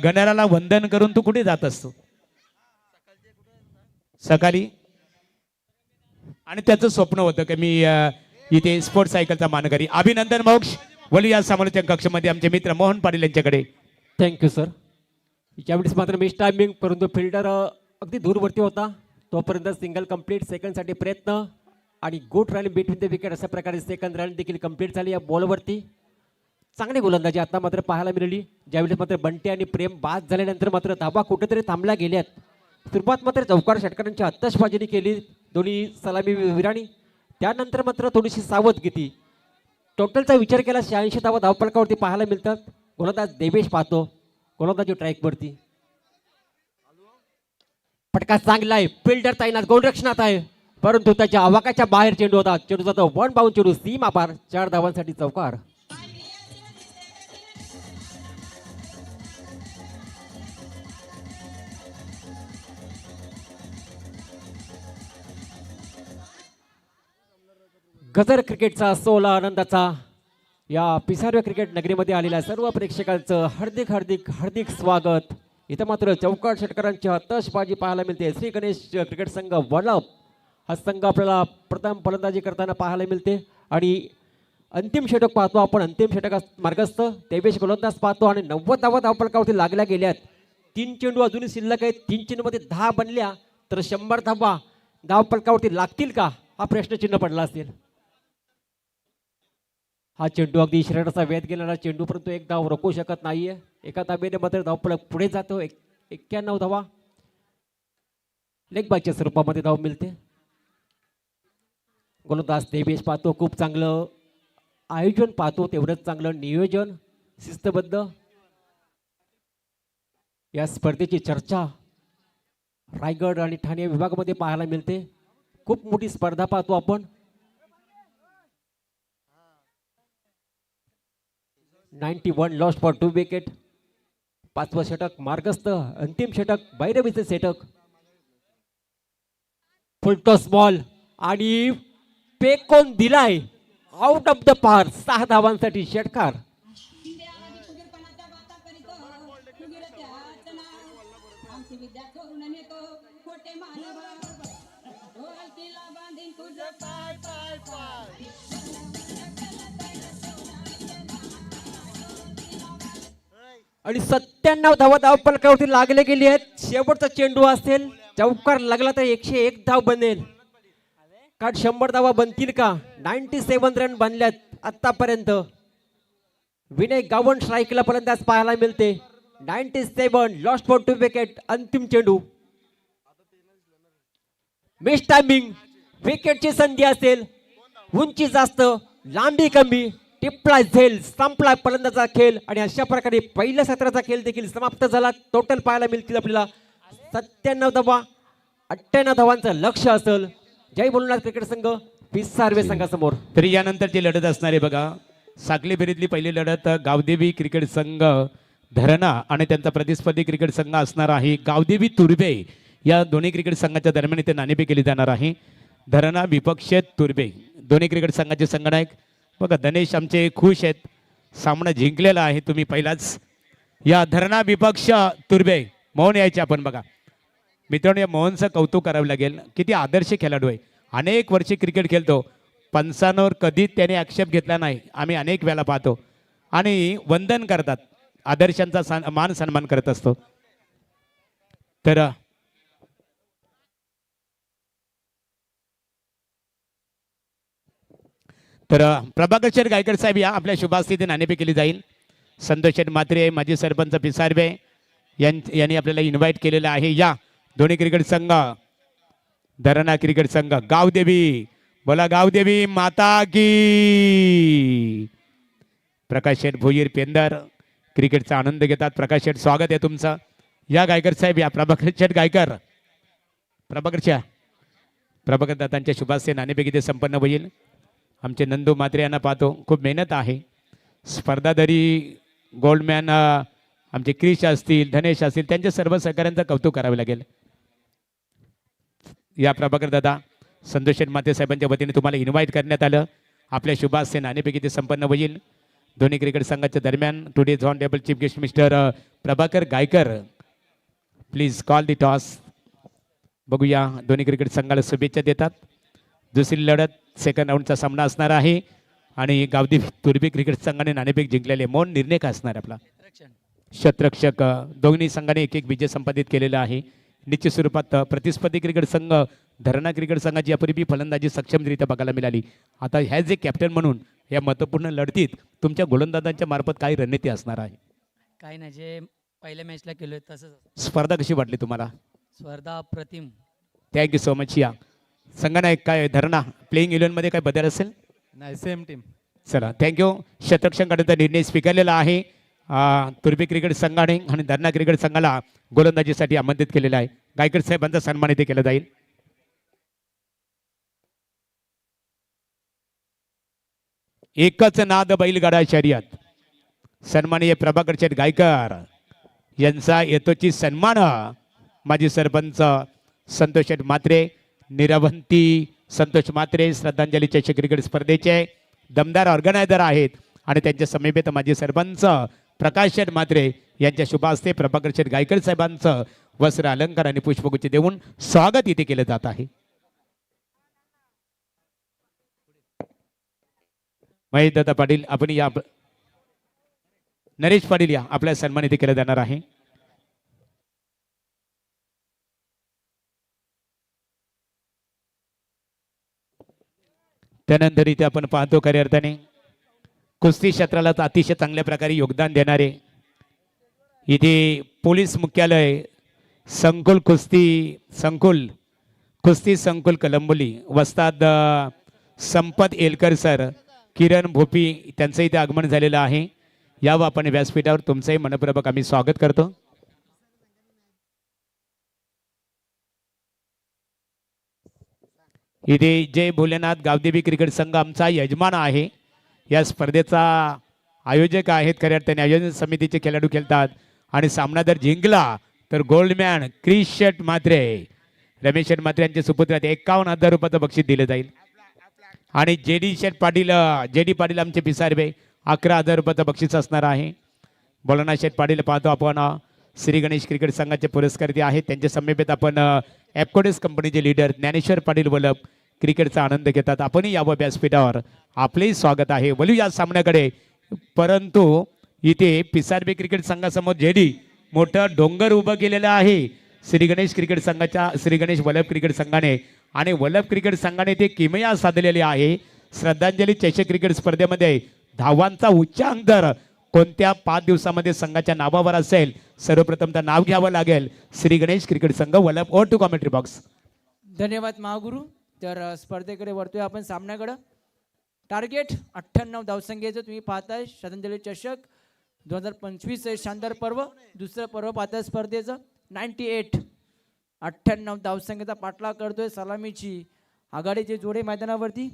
[SPEAKER 1] गणराला वंदन करून तू कुठे जात असतो सकाळी. आणि त्याचं स्वप्न होतं की मी इथे स्पोर्ट्स सायकलचा मानकरी. अभिनंदन मोक्ष. वली या समालोचन कक्षामध्ये आमचे मित्र मोहन पाटील यांच्याकडे.
[SPEAKER 2] Thank you sir. यावेळेस मात्र मिस टायमिंग, परंतु फिल्डर अगदी दूरवरती होता. तोपर्यंत सिंगल कंप्लीट, सेकंडसाठी प्रयत्न आणि good run between the wicket. अशा प्रकारे सेकंड रन देखील कंप्लीट झाली या बॉलवरती. चांगली गोलंदाजी आता मात्र पाहायला मिळाली. ज्यावेळेस मात्र बंटी आणि प्रेम बाद झाल्यानंतर मात्र धाबा कुठेतरी थांबल्या गेल्यात. सुरुवात मात्र चौकार षटकारांची आत्ताशबाजीने केली दोन्ही सलामी वीरांनी. त्यानंतर मात्र थोडीशी सावधगिरी. टोटलचा विचार केला 86 धावा धावफलकावरती पाहायला मिळतात. गोलंदाज देवेश पाहतो गोलंदाजी ट्रॅकवरती. फटका चांगला आहे, फिल्डर तैनात, गोलरक्षणात आहे, परंतु त्याच्या आवाकाच्या बाहेर चेंडू होता. चेंडू जातो वन बाउंड चेंडू, सीमा पार, 4 धावांसाठी चौकार. गजर क्रिकेटचा 16 आनंदाचा या पिसारवे क्रिकेट नगरीमध्ये आलेल्या सर्व प्रेक्षकांचं हार्दिक हार्दिक हार्दिक स्वागत. इथं मात्र चौकार षटकारांची आतषबाजी पाहायला मिळते. श्री गणेश क्रिकेट संघ वडप हा संघ आपल्याला प्रथम फलंदाजी करताना पाहायला मिळते. आणि अंतिम षटक पाहतो आपण. अंतिम षटक मार्गस्थ देवेश गोलंदाज पाहतो आणि 90 धावा धावफलकावरती लागल्या गेल्यात. 3 चेंडू अजूनही शिल्लक आहेत. 3 चेंडूमध्ये 10 बनल्या तर 100 धावा धावफलकावरती लागतील का हा प्रश्नचिन्ह पडला असेल. हा चेंडू अगदी शरीराचा वेध गेलेला चेंडू, परंतु एक धाव रोखू शकत नाहीये. एका धावेने मात्र धावफलक पुढे जातो. 91 धावा लेग बायच्या स्वरूपामध्ये धाव मिळते. गोलंदाज देवेश पाहतो, खूप चांगलं आयोजन पाहतो, तेवढंच चांगलं नियोजन, शिस्तबद्ध. या स्पर्धेची चर्चा रायगड आणि ठाणे विभागामध्ये पाहायला मिळते. खूप मोठी स्पर्धा पाहतो आपण. 91 लॉस्ट फॉर 2 विकेट. 5वं षटक मार्गस्थ. अंतिम षटक भैरवीचे षटक. फुल टॉस बॉल आणि फेकून दिलाय आउट ऑफ द पार. 6 धावांसाठी षटकार. आणि 97 धावा धावफलकावरती लागले गेली आहेत. शेवटचा चेंडू असेल, चौकार लागला तर 101 धाव बनेल. कारण 100 धावा बनतील का. 97 रन बनल्यात आतापर्यंत. विनय गावण स्ट्राईकला फलंदाज पाहायला मिळते. 97 लॉस्ट फॉर 2 विकेट. अंतिम चेंडू. Miss timing. विकेटची संधी असेल, उंची जास्त, लांबी कमी, टिपला झेल, संपला फलंदाजाचा खेळ. आणि अशा प्रकारे पहिल्या सत्राचा खेळ देखील समाप्त झाला. टोटल पाहायला मिळतील आपल्याला 97 धावा. 98 धावांचं लक्ष असेल. जय भोलेनाथ क्रिकेट संघ पिसारवे संघासमोर.
[SPEAKER 1] तरी यानंतरची लढत असणार आहे बघा. साखली फेरीतली पहिली लढत गावदेवी क्रिकेट संघ धरणा आणि त्यांचा प्रतिस्पर्धी क्रिकेट संघ असणार आहे गावदेवी तुर्बे. या दोन्ही क्रिकेट संघाच्या दरम्यान इथे नाणेफेक केली जाणार आहे. धरणा विपक्ष तुर्बे दोन्ही क्रिकेट संघाचे संघनायक बघा. गणेश आमचे खुश आहेत, सामना जिंकलेला आहे तुम्ही पहिलाच. या धरणा विपक्ष तुर्बे मोहन यायचे आपण बघा. मित्रांनो, या मोहनचं कौतुक करावं लागेल. किती आदर्श खेळाडू आहे, अनेक वर्षे क्रिकेट खेळतो, पंचांवर कधीच त्याने आक्षेप घेतला नाही. आम्ही अनेक वेळा पाहतो आणि वंदन करतात, आदर्शांचा मान सन्मान करत असतो. तर प्रभाकर शेठ गायकर साहेब या आपल्या शुभास्थिती नाणेफेक केली जाईल. संतोष शेठ म्हात्रे माजी सरपंच पिसारवे यांनी आपल्याला इन्व्हाइट केलेलं आहे. या दोन्ही क्रिकेट संघ धरणा क्रिकेट संघ गावदेवी, बोला गावदेवी माता की. प्रकाश शेठ भोईर पेंदर क्रिकेटचा आनंद घेतात. प्रकाश शेठ स्वागत आहे तुमचं. या गायकर साहेब या. प्रभाकर शेठ गायकर, प्रभाकर दादांच्या शुभास्थे नाणेफेक इथे संपन्न होईल. आमचे नंदू म्हात्रे यांना पाहतो, खूप मेहनत आहे. स्पर्धाधरी गोल्डमॅन आमचे क्रिश असतील, धनेश असतील, त्यांच्या सर्व सहकाऱ्यांचं कौतुक करावे लागेल. या प्रभाकर दादा, संतोष शेठ म्हात्रे साहेबांच्या वतीने तुम्हाला इन्व्हाइट करण्यात आलं. आपल्या शुभास्थे नाणेफेक इथे संपन्न होईल. दोन्ही क्रिकेट संघाच्या दरम्यान today on table chief guest mister Prabhakar Gaikar, please call the toss. बघूया, दोन्ही क्रिकेट संघाला शुभेच्छा देतात. दुसरी लढत सेकंड राऊंडचा सामना असणार आहे आणि गावदेवी तुर्बे क्रिकेट संघाने नाणेफेक जिंकलेले. मौन निर्णय का असणार आपला शतरक्षक. दोन्ही संघाने एक एक विजय संपादित केलेला आहे. निश्चित स्वरूपात प्रतिस्पर्धी क्रिकेट संघ धरणा क्रिकेट संघाची यापूर्वी फलंदाजी सक्षमरित्या बघायला मिळाली. आता ह्या जे कॅप्टन म्हणून या महत्त्वपूर्ण लढतीत तुमच्या गोलंदाजांच्या मार्फत काही रणनीती असणार आहे?
[SPEAKER 4] काही नाही, जे पहिल्या मॅचला केलं तसंच.
[SPEAKER 1] स्पर्धा कशी वाटली तुम्हाला?
[SPEAKER 4] स्पर्धा अप्रतिम.
[SPEAKER 1] Thank you so much. या संघानायक काय धरणा प्लेइंग 11 मध्ये काय बदल असेल?
[SPEAKER 4] नाही, सेम टीम.
[SPEAKER 1] चला थँक्यू. शतरक्षकांचा निर्णय स्वीकारलेला आहे तुर्बे क्रिकेट संघाने आणि धरणा क्रिकेट संघाला गोलंदाजीसाठी आमंत्रित केलेला आहे. गायकर साहेबांचा सन्मान इथे केला जाईल. एकच नाद बैलगाडा शर्यत. सन्माननीय प्रभाकर शेठ गायकर यांचा येतोची सन्मान माजी सरपंच संतोष शेठ म्हात्रे, निरवंती संतोष म्हात्रे श्रद्धांजली चषक क्रिकेट स्पर्धेचे दमदार ऑर्गनायझर आहेत आणि त्यांच्या समीपेत माजी सरपंच प्रकाश शेठ म्हात्रे यांच्या शुभ हस्ते प्रभाकर शेठ गायकर साहेबांचं वस्त्र अलंकार आणि पुष्पगुच्छ देऊन स्वागत इथे केलं जात आहे. महेश दादा पाटील आपण या. नरेश पाटील या, आपल्या सन्मान इथे केला जाणार आहे. त्यानंतर इथे आपण पाहतो खऱ्या अर्थाने कुस्ती क्षेत्राला अतिशय चांगल्या प्रकारे योगदान देणारे इथे पोलीस मुख्यालय संकुल कुस्ती संकुल कलंबोली वस्ताद संपत एलकर सर, किरण भोपी त्यांचं इथे आगमन झालेलं आहे. यावं आपण व्यासपीठावर तुमचंही मनपूर्वक आम्ही स्वागत करतो. इथे जय भोलेनाथ गावदेवी क्रिकेट संघ आमचा यजमान आहे. या स्पर्धेचा आयोजक आहेत. खऱ्या अर्थाने आयोजन समितीचे खेळाडू खेळतात आणि सामना जर जिंकला तर गोल्डमॅन क्रिश शेठ म्हात्रे, रमेश शेठ म्हात्रे यांचे सुपुत्र 51,000 रुपयाचं बक्षीस दिलं जाईल. आणि जेडी पाटील आमचे पिसारवे 11,000 रुपयाचं बक्षीस असणार आहे. बोलना शेठ पाटील पाहतो आपण श्री गणेश क्रिकेट संघाचे पुरस्कारते आहेत. त्यांच्या समीपेत आपण ॲपकोडेस कंपनीचे लीडर ज्ञानेश्वर पाटील वलप क्रिकेटचा आनंद घेतात. आपणही यावं व्यासपीठावर, आपलेही स्वागत आहे. वलू या सामन्याकडे. परंतु इथे पिसारबे क्रिकेट संघासमोर जेडी मोठं डोंगर उभं केलेलं आहे श्री गणेश वल्लभ क्रिकेट संघाने. आणि वल्लभ क्रिकेट संघाने ते किमया साधलेले आहे. श्रद्धांजली चषक क्रिकेट स्पर्धेमध्ये धावांचा उच्चांक दर कोणत्या 5 दिवसामध्ये संघाच्या नावावर असेल, सर्वप्रथम तर नाव घ्यावं लागेल. Shri Ganesh cricket Sangh Vallabh. Over to commentary box.
[SPEAKER 5] धन्यवाद महागुरु. तर स्पर्धेकडे वळतोय आपण सामन्याकडं. टार्गेट 98 धावसंख्येचं तुम्ही पाहताय. श्रद्धांजली चषक 2025 हे शानदार पर्व, दुसरं पर्व पाहताय स्पर्धेचं. 98 धावसंख्येचा पाठलाग करतोय. सलामीची आघाडीचे जोडे मैदानावरती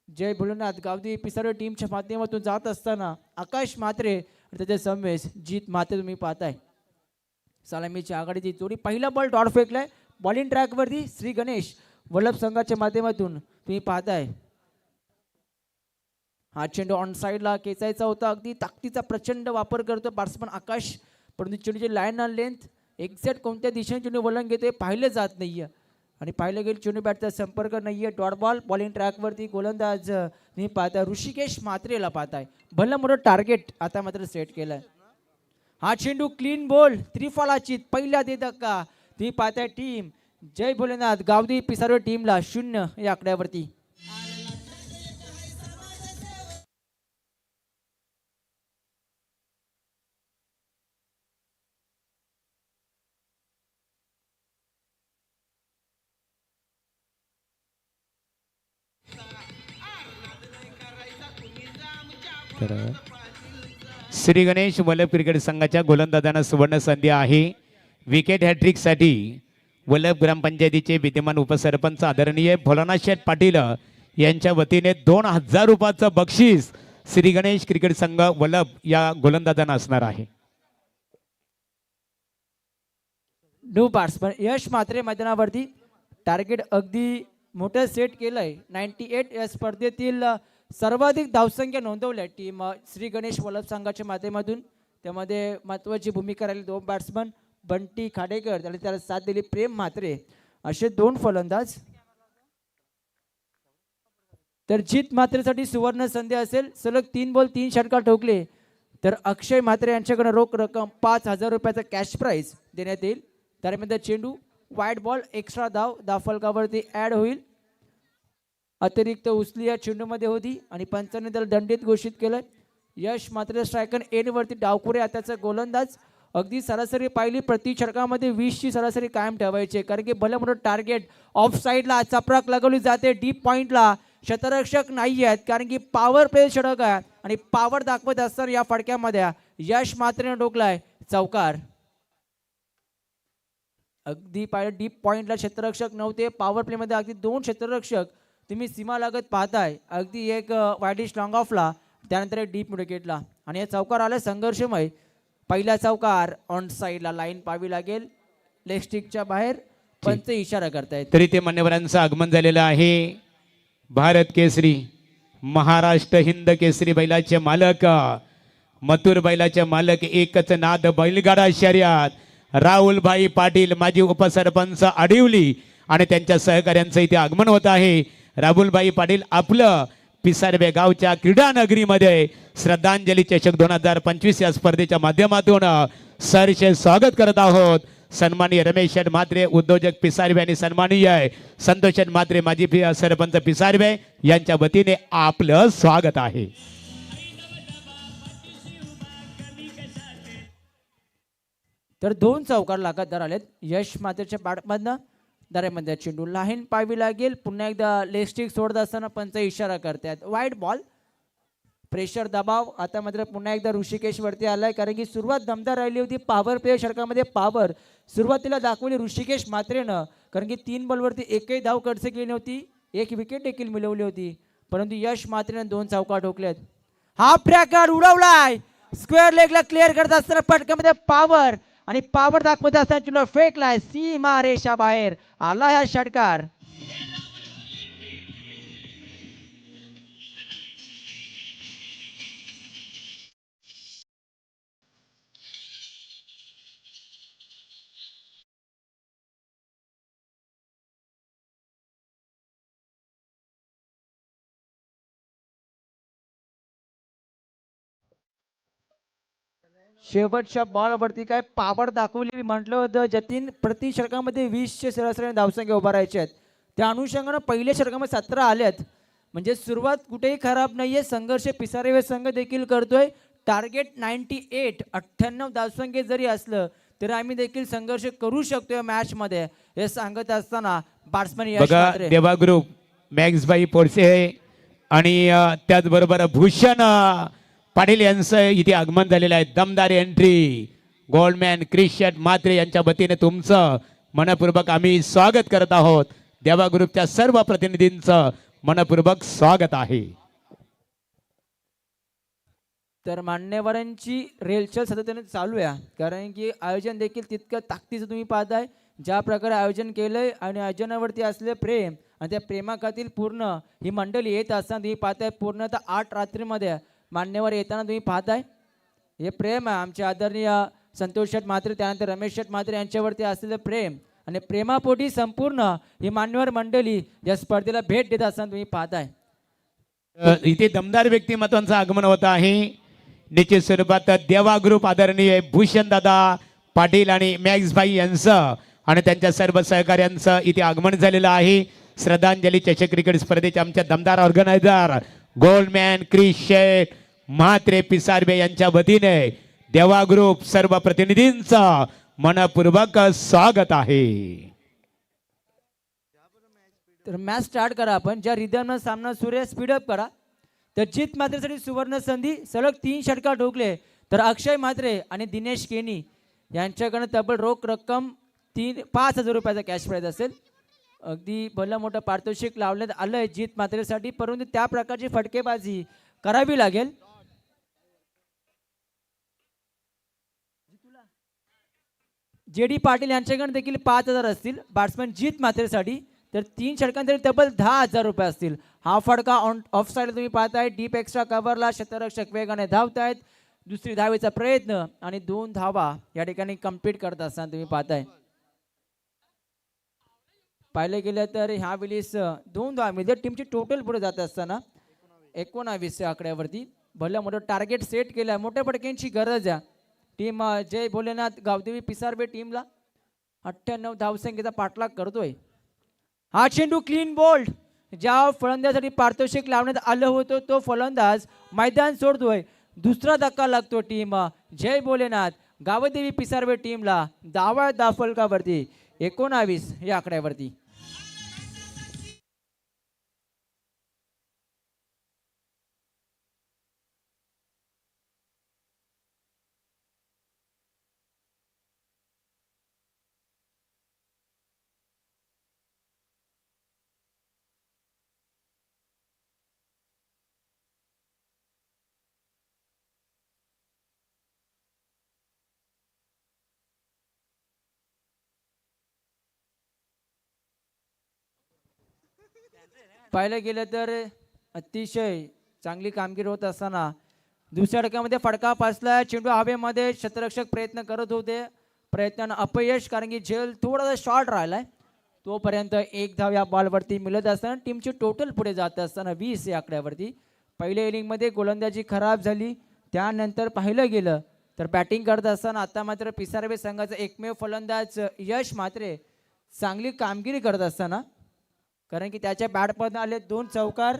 [SPEAKER 5] जय भोलेनाथ गावदी पिसारे टीमच्या माध्यमातून जात असताना आकाश म्हात्रे आणि त्याचे समवेश जीत म्हात्रे तुम्ही पाहताय. सलामीची आघाडीची जोडी पहिला बॉल डॉट फेकलाय बॉलिंग ट्रॅकवरती श्री गणेश वल्लभ संघाच्या माध्यमातून तुम्ही पाहताय. हा चेंडू ऑन साईडला खेचायचा होता, अगदी ताकदीचा प्रचंड वापर करतो बॅट्समन आकाश, परंतु चेंडूची लाईन ऑन लेंथ एक्झॅक्ट कोणत्या दिशेने चेंडू वळण घेतोय पाहिलं जात नाहीये आणि पाहिलं गेलं चेंडू बॅटचा संपर्क नाहीये. डॉट बॉल बॉलिंग ट्रॅकवरती गोलंदाज तुम्ही पाहताय ऋषिकेश म्हात्रेला पाहताय. भलं मोठं टार्गेट आता मात्र सेट केलंय. हा चेंडू क्लीन बॉल त्रिफलाचित पहिल्या दे धक्का तुम्ही पाहताय. टीम जय भोलेनाथ गावदी पिसारो टीमला 0 या आकड्यावरती.
[SPEAKER 1] तर श्री गणेश वल्लभ क्रिकेट संघाच्या गोलंदाजांना सुवर्ण संधी आहे. विकेट हॅट्रिकसाठी वल्लभ ग्रामपंचायतीचे विद्यमान उपसरपंच आदरणीय भोलानाथ शेठ पाटील यांच्या वतीने 2000 रुपयाचं बक्षीस श्री गणेश क्रिकेट संघ वल्लभ या गोलंदाजांना असणार आहे.
[SPEAKER 5] न्यू बॅट्समन यश म्हात्रे मैदानावरती टार्गेट अगदी मोठं सेट केलंय. 98 या स्पर्धेतील सर्वाधिक धावसंख्या नोंदवल्या टीम श्री गणेश वल्लभ संघाच्या माध्यमातून. त्यामध्ये महत्त्वाची भूमिका राहिली 2 बॅट्समन बंटी खाडेकर आणि त्याला साथ दिली प्रेम म्हात्रे असे 2 फलंदाज. तर जीत म्हात्रेसाठी सुवर्ण संधी असेल. सलग 3 बॉल 3 षटकार ठोकले तर अक्षय म्हात्रे यांच्याकडे रोख रक्कम 5000 रुपयाचा कॅश प्राइज देण्यात येईल. त्यामध्ये चेंडू वाईड बॉल एक्स्ट्रा धाव फलकावरती ॲड होईल. अतिरिक्त उचली या चेंडूमध्ये होती आणि पंचांनी त्याला दंडित घोषित केलं. यश मात्र स्ट्रायकर एनवरती डावकुरे आताचा गोलंदाज. अगदी सरासरी पाहिली प्रति षटकामध्ये 20ची सरासरी कायम ठेवायची कारण की भलं मोठं टार्गेट ऑफ साईडला चपराक लगवली जाते. डीप पॉईंटला शतरक्षक नाही आहेत कारण की पॉवर प्ले षटक आहे आणि पॉवर दाखवत असताना या फडक्यामध्ये यश मात्रेने डोकलाय चौकार. अगदी पाहिलं डीप पॉईंटला क्षेत्ररक्षक नव्हते. पॉवर प्लेमध्ये अगदी 2 क्षेत्ररक्षक तुम्ही सीमा लागत पाहताय. अगदी एक वाईडिश लॉंग ऑफला त्यानंतर डीप विकेटला आणि या चौकार आला संघर्षमय. पहिला चौकार ऑन साईडला लाईन पाहावी लागेल लेग स्टिकच्या बाहेर पंच इशारा करतायत.
[SPEAKER 1] तरी ते मान्यवरांचं आगमन झालेलं आहे. भारत केसरी महाराष्ट्र हिंद केसरी बैलाचे मालक मथुर बैलाचे मालक एकच नाद बैलगाडा शर्यत राहुलभाई पाटील माजी उपसरपंच आडिवली आणि त्यांच्या सहकार्यांचं इथे आगमन होत आहे. राहुलभाई पाटील आपलं पिसारवे गावच्या क्रीडा नगरीमध्ये श्रद्धांजली चषक 2025 या स्पर्धेच्या माध्यमातून सहर्ष स्वागत करत आहोत. सन्माननीय रमेश म्हात्रे उद्योजक पिसारवे आणि सन्माननीय संतोष म्हात्रे माजी सरपंच पिसारवे यांच्या वतीने आपलं स्वागत आहे.
[SPEAKER 5] तर 2 चौकार लगातार आलेत. यश मात्रेच्या बॅटमधनं दऱ्यामध्ये चेंडू लाईन पाहावी लागेल. पुन्हा एकदा लेग स्टिक सोडत असताना पंच इशारा करतात वाईड बॉल. प्रेशर दबाव आता मात्र पुन्हा एकदा ऋषिकेश वरती आलाय कारण की सुरुवात दमदार राहिली होती. पॉवर प्ले षटकामध्ये पॉवर सुरुवातीला दाखवली ऋषिकेश मात्रेनं कारण की 3 बॉलवरती एकही धाव कडसे केली नव्हती. 1 विकेट देखील मिळवली होती परंतु यश मात्रेनं 2 चौकार ठोकलेत. हा प्रकार उडवलाय स्क्वेअर लेगला क्लिअर करत असताना पटकामध्ये पॉवर आणि पॉवर दाखवत असताना चेंडू फेकलाय सीमा रेषा बाहेर आला हा षटकार. शेवटच्या बॉलवरती काय पॉवर दाखवली म्हटलं होतं जतीन. प्रति षटकामध्ये 20चे सरासरी धावसंख्या उभारायचे आहेत. त्या अनुषंगानं पहिल्या षटकामध्ये 17 आल्यात म्हणजे सुरुवात कुठेही खराब नाहीये. संघर्ष पिसारेवे संघ देखील करतोय. टार्गेट 98 धावसंख्येत जरी असलं तरी आम्ही देखील संघर्ष करू शकतोय मॅच मध्ये हे सांगत असताना बॅट्समन यश
[SPEAKER 1] बघा
[SPEAKER 5] म्हात्रे
[SPEAKER 1] देवा ग्रुप मॅक्सबाई पोरसे आणि त्याचबरोबर भूषण पाटील यांचं इथे आगमन झालेलं आहे. दमदार एंट्री गोल्डमॅन क्रिश म्हात्रे यांच्या वतीने तुमचं मनपूर्वक आम्ही स्वागत करत आहोत. देवा ग्रुपच्या सर्व प्रतिनिधींचं मनपूर्वक स्वागत आहे.
[SPEAKER 5] तर मान्यवरांची रेलचल सातत्याने चालू आहे, कारण की आयोजन देखील तितकं ताकदीचं तुम्ही पाहताय. ज्या प्रकारे आयोजन केलंय आणि आयोजनावरती असले प्रेम आणि त्या प्रेमाखातील पूर्ण ही मंडळी येत असताना तुम्ही पाहताय. पूर्णतः 8 रात्रीमध्ये मान्यवर येताना तुम्ही पाहताय. हे प्रेम आहे आमचे आदरणीय संतोष शेठ म्हात्रे, त्यानंतर रमेश शेठ म्हात्रे यांच्यावरती असलेलं प्रेम आणि प्रेमापोटी संपूर्ण ही मान्यवर मंडळी या स्पर्धेला भेट देत असताना तुम्ही पाहताय.
[SPEAKER 1] इथे दमदार व्यक्तिमत्वांचं आगमन होत आहे. निश्चित स्वरूपात देवा ग्रुप आदरणीय भूषण दादा पाटील आणि मॅक्स भाई यांचं आणि त्यांच्या सर्व सहकार्यांचं इथे आगमन झालेलं आहे. श्रद्धांजली चषक क्रिकेट स्पर्धेचे आमच्या दमदार ऑर्गनायझर गोल्डमॅन क्रिश शेठ म्हात्रे पिसारबे यांच्या वतीने देवा ग्रुप सर्व प्रतिनिधींचं मनपूर्वक स्वागत आहे.
[SPEAKER 5] तर मॅच स्टार्ट करा आपण. ज्या रिदमनं सामना सुरू स्पीडअप करा. तर जीत म्हात्रेसाठी सुवर्ण संधी. सलग 3 षटकार ठोकले तर अक्षय म्हात्रे आणि दिनेश केनी यांच्याकडनं तब्बल रोख रक्कम 5,000 रुपयाचा कॅश प्राईज असेल. अगदी भलं मोठं पारितोषिक लावण्यात आलं आहे जीत म्हात्रेसाठी, परंतु त्या प्रकारची फटकेबाजी करावी लागेल. JD पाटील यांच्याकडे देखील 5,000 असतील बॅट्समन जीत म्हात्रेसाठी. तर 3 षटकांसाठी तब्बल 10,000 रुपये असतील. हा फटका ऑफ साईड तुम्ही पाहताय. डीप एक्स्ट्रा कव्हरला क्षेत्ररक्षक वेगाने धावतायत. दुसरी धावेचा प्रयत्न आणि 2 धावा या ठिकाणी कंप्लीट करत असताना तुम्ही पाहताय. पाहिले गेलं तर ह्या वेळेस 2 धावा मिळते. टीमची टोटल पुढे जात असताना 19 आकड्यावरती भलं मोठं टार्गेट सेट केलं आहे. मोठ्या फटक्यांची गरज आहे. टीम जय भोलेनाथ गावदेवी पिसारबे टीमला 98 धावसंख्येचा पाठलाग करतोय. हा चेंडू क्लीन बोल्ड. ज्या फलंदाजासाठी पारितोषिक लावण्यात आलं होतं तो फलंदाज मैदान सोडतोय. दुसरा धक्का लागतो टीम जय भोलेनाथ गावदेवी पिसारबे टीमला. दावा दाफलकावरती 19 या आकड्यावरती. पाहिलं गेलं तर अतिशय चांगली कामगिरी होत असताना दुसऱ्या षटकामध्ये फटका पासला. चेंडू हवेमध्ये क्षेत्ररक्षक प्रयत्न करत होते. प्रयत्नानं अपयश, कारण की झेल थोडासा शॉर्ट राहिलाय. तोपर्यंत 1 धाव या बॉलवरती मिळत असताना टीमची टोटल पुढे जात असताना 20 या आकड्यावरती. पहिल्या इनिंगमध्ये गोलंदाजी खराब झाली. त्यानंतर पाहिलं गेलं तर बॅटिंग करत असताना आता मात्र पिसारबे संघाचा एकमेव फलंदाज यश म्हात्रे चांगली कामगिरी करत असताना, कारण की त्याच्या बॅटमधून आले 2 चौकार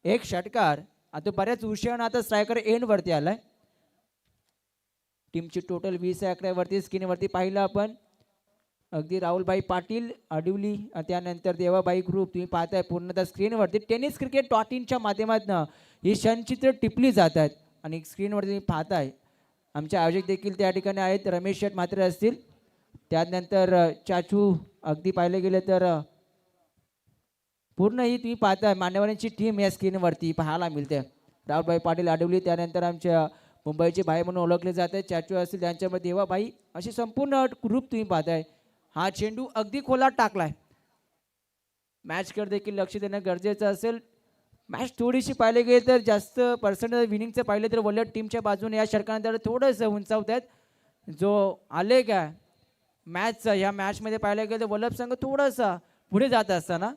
[SPEAKER 5] 1 षटकार. आता बऱ्याच उशिरानं आता स्ट्रायकर एंडवरती आलाय. टीमची टोटल 20 या आकड्यावरती. स्क्रीनवरती पाहिलं आपण अगदी राहुलभाई पाटील अडिवली, त्यानंतर देवाबाई ग्रुप तुम्ही पाहताय पूर्णतः स्क्रीनवरती. टेनिस क्रिकेट .in माध्यमातून ही क्षणचित्र टिपली जातात आणि स्क्रीनवरती तुम्ही पाहताय. आमचे आयोजक देखील त्या ठिकाणी आहेत. रमेश शेठ म्हात्रे असतील, त्यानंतर चाचू. अगदी पाहिलं गेलं तर पूर्ण ही तुम्ही पाहताय मान्यवरांची टीम या स्क्रीनवरती पाहायला मिळते. राहुलभाई पाटील आडवली, त्यानंतर आमच्या मुंबईचे भाई म्हणून ओळखले जाते चाचू असतील, त्यांच्यामध्ये देवाबाई, अशी संपूर्ण ग्रुप तुम्ही पाहताय. हा चेंडू अगदी खोलात टाकलाय. मॅचकडे देखील लक्ष देणं गरजेचं असेल. मॅच थोडीशी पाहिले गेले तर जास्त पर्सेंटेज विनिंगचं पाहिलं तर वलट टीमच्या बाजूने या षटकानंतर थोडंसं उंचावत आहेत. जो आले का मॅचचा ह्या मॅचमध्ये पाहिलं गेलं तर वल्लभ संघ थोडासा पुढे जात असताना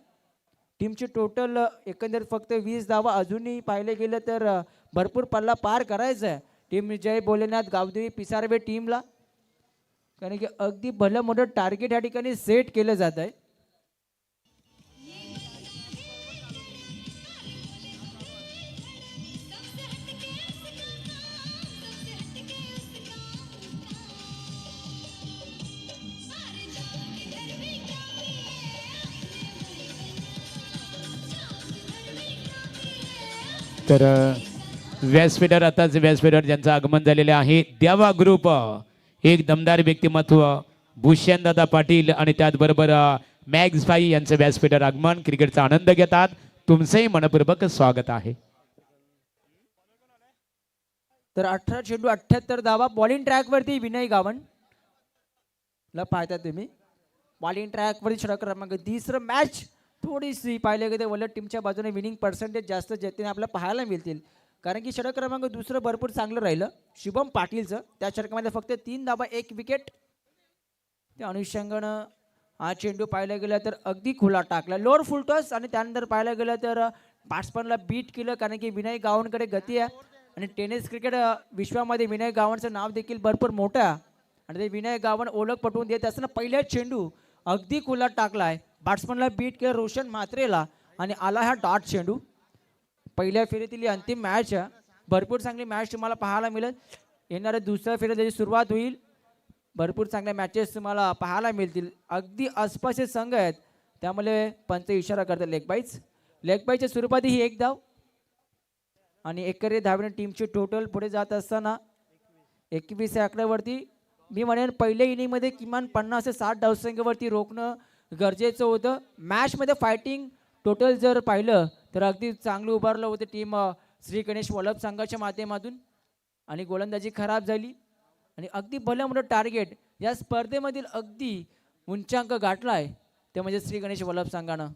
[SPEAKER 5] टीमची टोटल एकंदर फक्त 20 धावा. अजूनही पाहिले गेलं तर भरपूर पल्ला पार करायचा आहे टीम जय भोलेनाथ गावदेवी पिसारबे टीमला, कारण की अगदी भलं मोठं टार्गेट या ठिकाणी सेट केलं जात आहे.
[SPEAKER 1] तर व्यासपीठावर आताच व्यासपीठावर ज्यांचं आगमन झालेलं आहे देवा ग्रुप, एक दमदार व्यक्तिमत्व भूषणदादा पाटील आणि त्याचबरोबर मॅग्सफाई यांचं व्यासपीठावर आगमन क्रिकेटचा आनंद घेतात. तुमचंही मनपूर्वक स्वागत आहे.
[SPEAKER 5] तर 18 चेंडू 78 धावा. बॉलिंग ट्रॅकवरती विनय गावण ला पाहता तुम्ही. बॉलिंग ट्रॅकवरती षटक क्रमांक 30. मॅच थोडीशी पाहिलं गेलं वलट टीमच्या बाजूने विनिंग पर्सेंटेज जास्त जेतेने आपल्याला पाहायला मिळतील, कारण की षटक क्रमांक 2 भरपूर चांगलं राहिलं शुभम पाटीलचं. त्या षटकामध्ये फक्त 3 धावा 1 विकेट. त्या अनुषंगानं हा चेंडू पाहायला गेला तर अगदी खुला टाकला लोअर फुल टॉस, आणि त्यानंतर पाहायला गेलं तर बॅट्समनला बीट केलं, कारण की विनय गावणकडे गती आहे आणि टेनिस क्रिकेट विश्वामध्ये विनय गावणचं नाव देखील भरपूर मोठं आहे. आणि ते विनय गावण ओळख पटवून देत असताना पहिला चेंडू अगदी खुला टाकलाय, बॅट्समनला बीट केलं रोशन म्हात्रेला आणि आला हा डॉट चेंडू. पहिल्या फेरीतील ही अंतिम मॅच आहे. भरपूर चांगली मॅच तुम्हाला पाहायला मिळेल. येणाऱ्या दुसऱ्या फेरीत त्याची सुरुवात होईल. भरपूर चांगल्या मॅचेस तुम्हाला पाहायला मिळतील. अगदी आसपासचे संघ आहेत, त्यामुळे पंच इशारा करतात लेग बाईज. लेग बाईजच्या सुरुवाती ही 1 धाव आणि एकरी धावेने टीमची टोटल पुढे जात असताना 21 या आकड्यावरती. मी म्हणेन पहिल्या इनिंगमध्ये किमान 50 ते 60 धावसंख्येवरती रोखणं गरजेचं होतं. मॅचमध्ये फायटिंग टोटल जर पाहिलं तर अगदी चांगलं उभारलं होतं टीम श्री गणेश वल्लभ संघाच्या माध्यमातून, आणि गोलंदाजी खराब झाली आणि अगदी भलं मोठं टार्गेट या स्पर्धेमधील अगदी उंचांक गाठला आहे, ते म्हणजे श्री गणेश वल्लभ संघानं.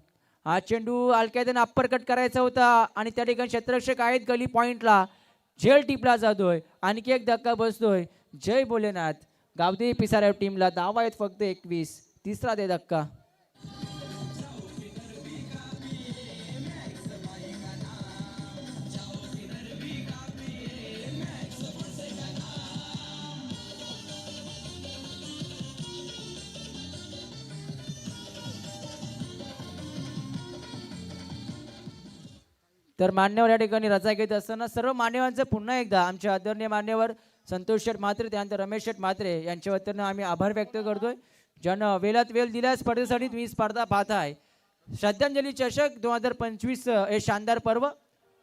[SPEAKER 5] हा चेंडू अलकायदाने अप्पर कट करायचा होता आणि त्या ठिकाणी क्षेत्ररक्षक आहेत गली पॉईंटला. झेल टिपला जातोय, आणखी एक धक्का बसतोय. जय भोलेनाथ. गावदेवी पिसाऱ्या टीमला धावा आहेत फक्त 21. तिसरा दे धक्का. तर मान्यवर या ठिकाणी रजा घेत असताना सर्व मान्यवांचं पुन्हा एकदा आमचे आदरणीय मान्यवर संतोष शेठ म्हात्रे, त्यानंतर रमेश शेठ म्हात्रे यांच्या वतीनं आम्ही आभार व्यक्त करतोय, ज्यानं वेळात वेळ दिल्या स्पर्धेसाठी तुम्ही स्पर्धा पाहताय. श्रद्धांजली चषक 2025 हे शानदार पर्व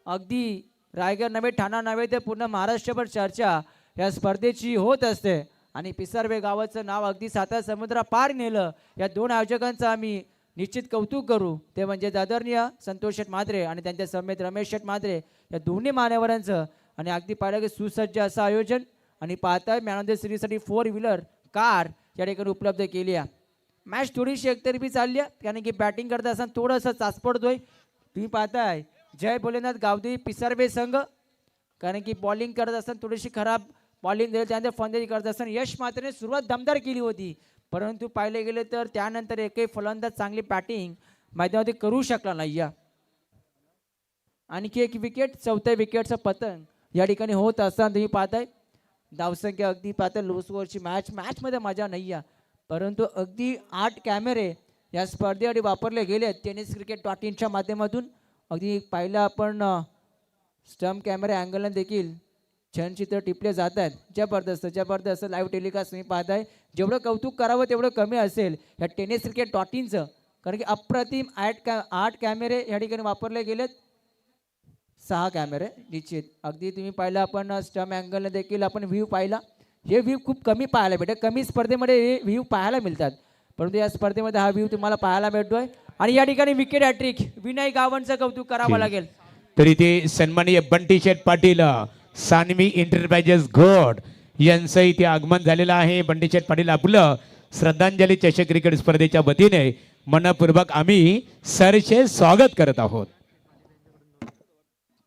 [SPEAKER 5] अगदी रायगड नव्हे, ठाणा नव्हे, तर पूर्ण महाराष्ट्रभर चर्चा या स्पर्धेची होत असते. आणि पिसारवे गावाचं नाव अगदी 7 समुद्रा पार नेलं. या 2 आयोजकांचं आम्ही निश्चित कौतुक करू, ते म्हणजे आदरणीय संतोष शेठ म्हात्रे आणि त्यांच्या समेत रमेश शेठ म्हात्रे या दोन्ही मान्यवरांचं. आणि अगदी पाहिलं की सुसज्ज असं आयोजन आणि पाहताय मॅन ऑफ द सिरीजसाठी 4 व्हीलर कार या ठिकाणी उपलब्ध केली आहे. मॅच थोडीशी एकतर्फी चालली आहे, कारण की बॅटिंग करता असताना थोडंसं चाचपडतोय. तुम्ही पाहताय जय भोलेनाथ गावदेवी पिसारवे संघ, कारण की बॉलिंग करत असताना थोडीशी खराब बॉलिंग दिली, त्यानंतर फलंदाजी करत असताना यश म्हात्रेने सुरुवात दमदार केली होती, परंतु पाहिले गेले तर त्यानंतर एकही फलंदाज चांगली बॅटिंग मैदानामध्ये करू शकला नाही. आणखी एक विकेट, 4थ्या विकेटचं पतंग या ठिकाणी होत असताना तुम्ही पाहताय धावसंख्या अगदी पाहताय लो स्कोअरची मॅचमध्ये मजा नाही आहे, परंतु अगदी 8 कॅमेरे या स्पर्धेसाठी वापरले गेले टेनिस क्रिकेट .inच्या माध्यमातून. अगदी पाहिलं आपण स्टंप कॅमेरा अँगलने देखील छानचित्र टिपले जात आहेत. जबरदस्त जबरदस्त लाईव्ह टेलिकास्ट तुम्ही पाहताय. जेवढं कौतुक करावं तेवढं कमी असेल या टेनिस क्रिकेट .inचं, कारण की अप्रतिम 8 कॅमेरे या ठिकाणी वापरले गेलेत. 6 कॅमेरे निश्चित. अगदी तुम्ही पाहिलं आपण स्टंप अँगलने देखील आपण व्ह्यू पाहिला. हे व्ह्यू खूप कमी पाहायला भेटतात, कमी स्पर्धेमध्ये हे व्ह्यू पाहायला मिळतात, परंतु या स्पर्धेमध्ये हा व्ह्यू तुम्हाला पाहायला मिळतोय. आणि या ठिकाणी विकेट हॅट्रिक विनय गावणचं कौतुक करावं लागेल.
[SPEAKER 1] तरी ते सन्माननीय बंटी शेठ पाटील सानवी एंटरप्राइजेस घोड यांचं इथे आगमन झालेलं आहे. बंटी शेठ पाटील आपलं श्रद्धांजली चषक क्रिकेट स्पर्धेच्या वतीने मनपूर्वक आम्ही सरचे स्वागत करत आहोत.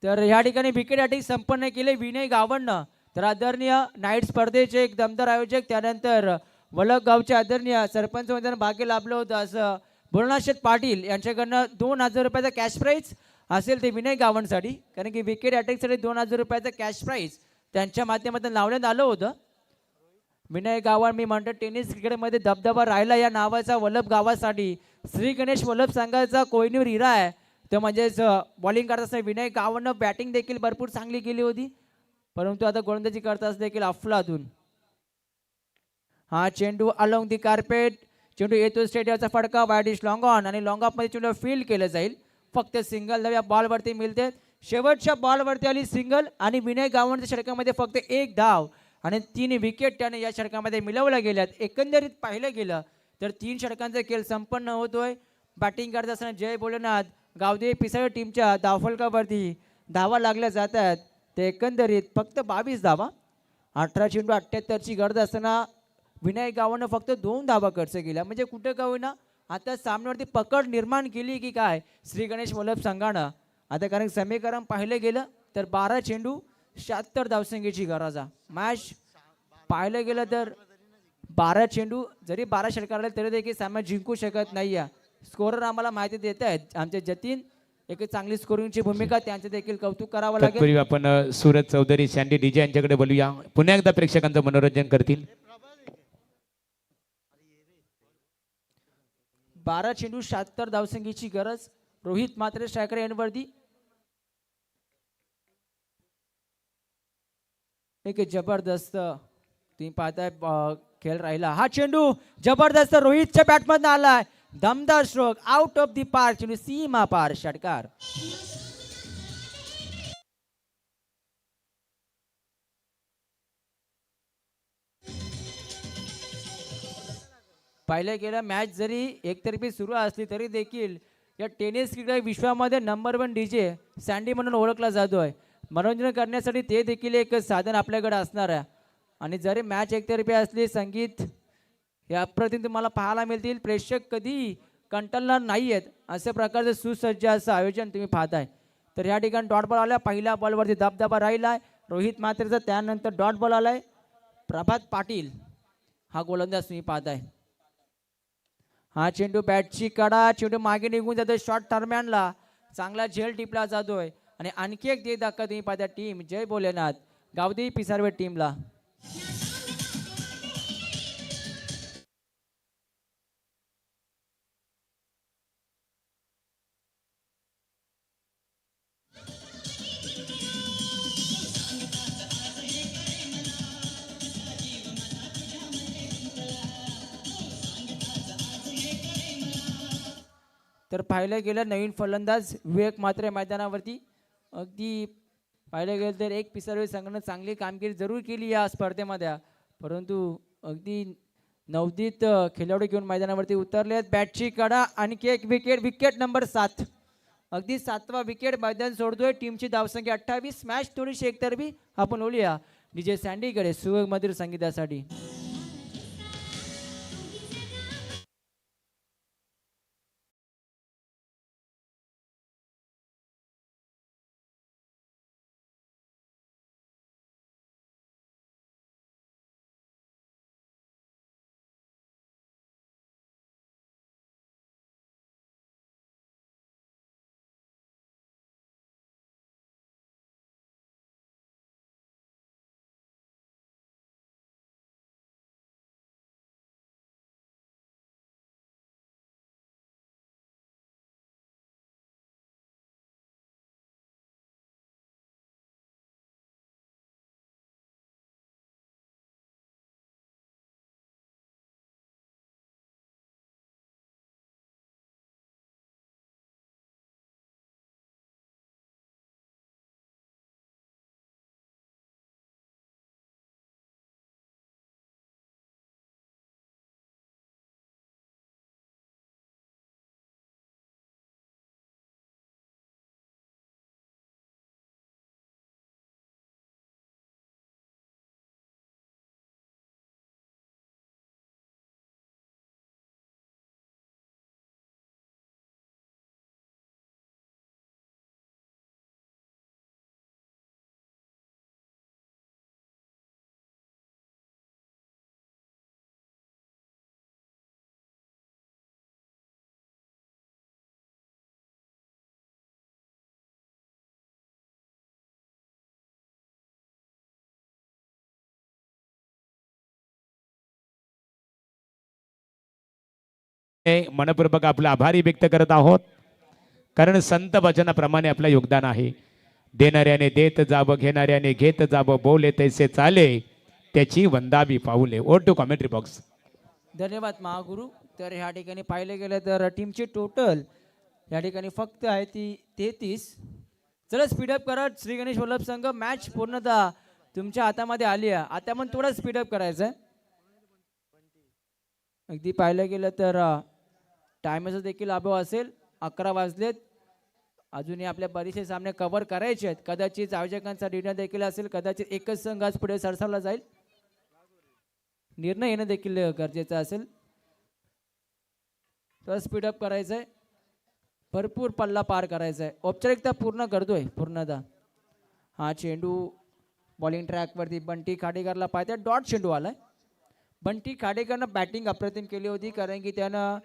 [SPEAKER 5] तर या ठिकाणी विकेट हॅट्रिक संपन्न केले विनय गावणनं. तर आदरणीय नाईट स्पर्धेचे एक दमदार आयोजक, त्यानंतर वलग गावचे आदरणीय सरपंच मैदान भाग्य लाभलं होतं असं भोलानाथ शेठ पाटील यांच्याकडनं 2000 रुपयाचा कॅश प्राईज असेल ते विनय गावणसाठी, कारण की विकेट हॅट्रिकसाठी 2000 रुपयाचं कॅश प्राईज त्यांच्या माध्यमातून लावण्यात आलं होतं. विनय गावण मी म्हणतो टेनिस क्रिकेटमध्ये दबदबा राहिला या नावाचा वल्लभ गावासाठी. श्री गणेश वल्लभ संघाचा कोहिनूर हिरा आहे, तो म्हणजेच बॉलिंग करत असताना विनय गावणनं बॅटिंग देखील भरपूर चांगली केली होती, परंतु आता गोलंदाजी करताच देखील अफलातून. हा चेंडू अलोंग दी कार्पेट, चेंडू येतो स्टेडियमचा फटका, वाईड इज लॉंग ऑन आणि लॉंग ऑफ मध्ये चेंडू फील्ड केलं जाईल. फक्त सिंगल धाव या बॉलवरती मिळते. शेवटच्या बॉलवरती आली सिंगल आणि विनय गावणच्या षटकामध्ये फक्त 1 धाव आणि 3 विकेट त्याने या षटकामध्ये मिळवल्या गेल्यात. एकंदरीत पाहिलं गेलं तर 3 षटकांचा खेळ संपन्न होतोय. बॅटिंग करत असताना जय भोलेनाथ गावदे पिसाळ टीमच्या धावफलकावरती धावा लागल्या जातात. ते एकंदरीत फक्त 22 धावा, 18 चेंडू 78ची गरज असताना विनायक गावानं फक्त 2 धावा खर्च केल्या. म्हणजे कुठं का होईना आता सामन्यावरती पकड निर्माण केली की काय श्री गणेश वल्लभ संघानं. आता कारण समीकरण पाहिलं गेलं तर 12 चेंडू 76 धावसंख्येची गरज आहे. मॅच पाहिलं गेलं तर 12 चेंडू जरी 12 षटकार तरी देखील सामना जिंकू शकत नाही आहे. स्कोरर आम्हाला माहिती देत आहेत आमचे जतीन, एक चांगली स्कोरिंगची भूमिका, त्यांचं देखील कौतुक करावं लागेल.
[SPEAKER 1] तत्पूर्वी आपण सूरज चौधरी सँडी डीजे यांच्याकडे बोलूया. पुन्हा एकदा प्रेक्षकांचं मनोरंजन करतील.
[SPEAKER 5] 12 चेंडू 76 धावसंख्येची गरज. रोहित मात्र स्ट्रायकर एंडवरती. एक जबरदस्त तुम्ही पाहताय खेळ राहिला. हा चेंडू जबरदस्त रोहितच्या बॅटमधून आलाय. दमदार स्ट्रोक, आउट ऑफ दी पार, चेंडू सीमा पार, षटकार. पाहिलं गेलं मॅच जरी एकतर्फी सुरू असली तरी देखील या टेनिस क्रिकेट विश्वामध्ये नंबर 1 डीजे सँडी म्हणून ओळखला जातोय. मनोरंजन करण्यासाठी ते देखील एक साधन आपल्याकडे असणार आहे. आणि जरी मॅच एकतर्फी असली संगीत हे अप्रतिम तुम्हाला पाहायला मिळतील. प्रेक्षक कधी कंटाळणार नाही आहेत अशा प्रकारचं सुसज्ज असं आयोजन तुम्ही पाहताय. तर या ठिकाणी डॉट बॉल आला. पहिल्या बॉलवरती दबदबा राहिलाय रोहित मात्रेचा. त्यानंतर डॉट बॉल आलाय प्रभात पाटील हा गोलंदाज तुम्ही पाहताय. हा चेंडू बॅटची कडा, चेंडू मागे निघून जातोय. शॉर्ट दरम्यानला चांगला झेल टिपला जातोय. आणि आणखी एक दे धक्का तुम्ही पाहता टीम जय भोलेनाथ गावदेवी पिसारवे टीमला. तर पाहिलं गेलं नवीन फलंदाज विवेक मात्रे मैदानावरती. अगदी पाहिलं गेलं तर एक पिसारवे संघानं चांगली कामगिरी जरूर केली या स्पर्धेमध्ये, परंतु अगदी नवदीत खेळाडू घेऊन मैदानावरती उतरले आहेत. बॅटची कडा, आणखी एक विकेट, विकेट नंबर 7, अगदी 7वा विकेट मैदान सोडतोय. टीमची धावसंख्या 28. मॅच थोडीशी एकतर्फी. आपण बोलूया डीजे सँडीकडे सुमधुर संगीतासाठी.
[SPEAKER 1] मनपूर्वक आपला आभारी व्यक्त करत आहोत, कारण संत वचनाप्रमाणे आपलं योगदान आहे. देणाऱ्याने देत जावं, घेणाऱ्याने घेत जावं, बोले तैसे चाले, त्याची वंदावी पाऊले. Over to commentary box.
[SPEAKER 5] धन्यवाद महागुरु. तर ह्या ठिकाणी पाहिलं गेलं तर टीमची टोटल या ठिकाणी फक्त आहे ती 33. चला स्पीडअप करा श्री गणेश वल्लभ संघ. मॅच पूर्णतः तुमच्या हातामध्ये आली आहे. आता पण थोडं स्पीडअप करायचं आहे. अगदी पाहिलं गेलं तर टायमाचा देखील अभाव असेल. 11 वाजलेत. अजूनही आपल्या बरेचसे सामने कव्हर करायचे आहेत. कदाचित आयोजकांचा निर्णय देखील असेल, कदाचित एकच संघ आज पुढे सरसावला जाईल. निर्णय येणं देखील गरजेचं असेल. तर स्पीडअप करायचं आहे. भरपूर पल्ला पार करायचा आहे. औपचारिकता पूर्ण करतोय पूर्णतः. हा चेंडू बॉलिंग ट्रॅकवरती बंटी खाडेकरला पाहते. डॉट चेंडू आलाय. बंटी खाडेकरनं बॅटिंग अप्रतिम केली होती, कारण की त्यानं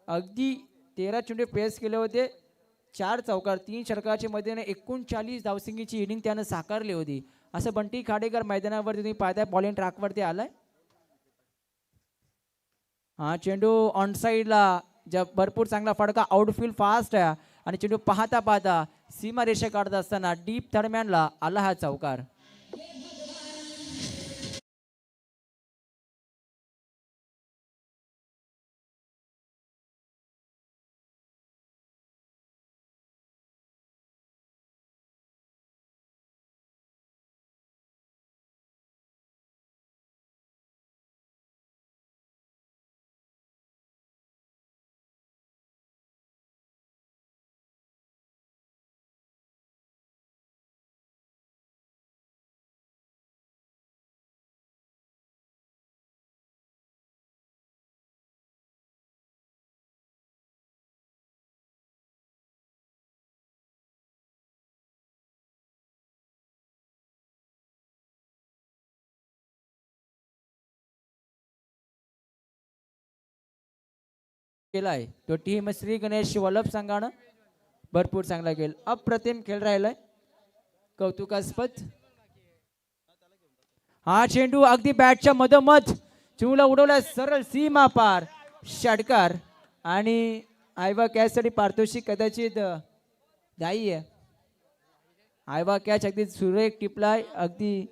[SPEAKER 5] अगदी 13 चेंडू पेस केले होते. 4 चौकार 3 षटकाच्या मध्ये 39 धावसंख्येची इनिंग त्यानं साकारली होती. असं बंटी खाडेकर मैदानावरती तुम्ही पाहताय बॉलिंग ट्रॅकवरती आलाय. हा चेंडू ऑन साईडला भरपूर चांगला फडका. आउटफील्ड फास्ट आहे आणि चेंडू पाहता पाहता सीमा रेषा काढत असताना डीप थर्डमॅनला आला हा चौकार. केलाय तो टीम श्री गणेश वल्लभ संघानं भरपूर चांगला खेळ, अप्रतिम खेळ राहिलाय, कौतुकास्पद. हा चेंडू अगदी बॅटच्या मधोमध चेंडूला उडवला सरळ सीमा पार षटकार. आणि आयवा कॅचसाठी पारितोषिक कदाचित दाई आहे. आयवा कॅच अगदी सुरेख टिपलाय अगदी,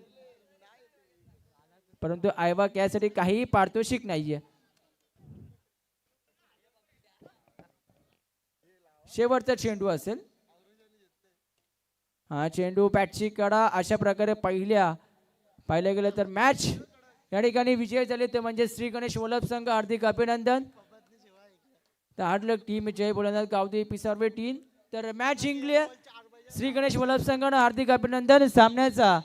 [SPEAKER 5] परंतु आयवा कॅचसाठी काहीही पारितोषिक नाहीये. शेवटचा चेंडू असेल. हा चेंडू बॅटची कडा. अशा प्रकारे पाहिलं गेलं तर मॅच या ठिकाणी विजय झाले ते म्हणजे श्री गणेश वल्लभ संघ. हार्दिक अभिनंदन. तर हार्डलक टीम जय बोलनाथ गावदे पिसारवे टीम. तर मॅच जिंकली श्री गणेश वल्लभ संघानं. हार्दिक अभिनंदन. सामन्याचा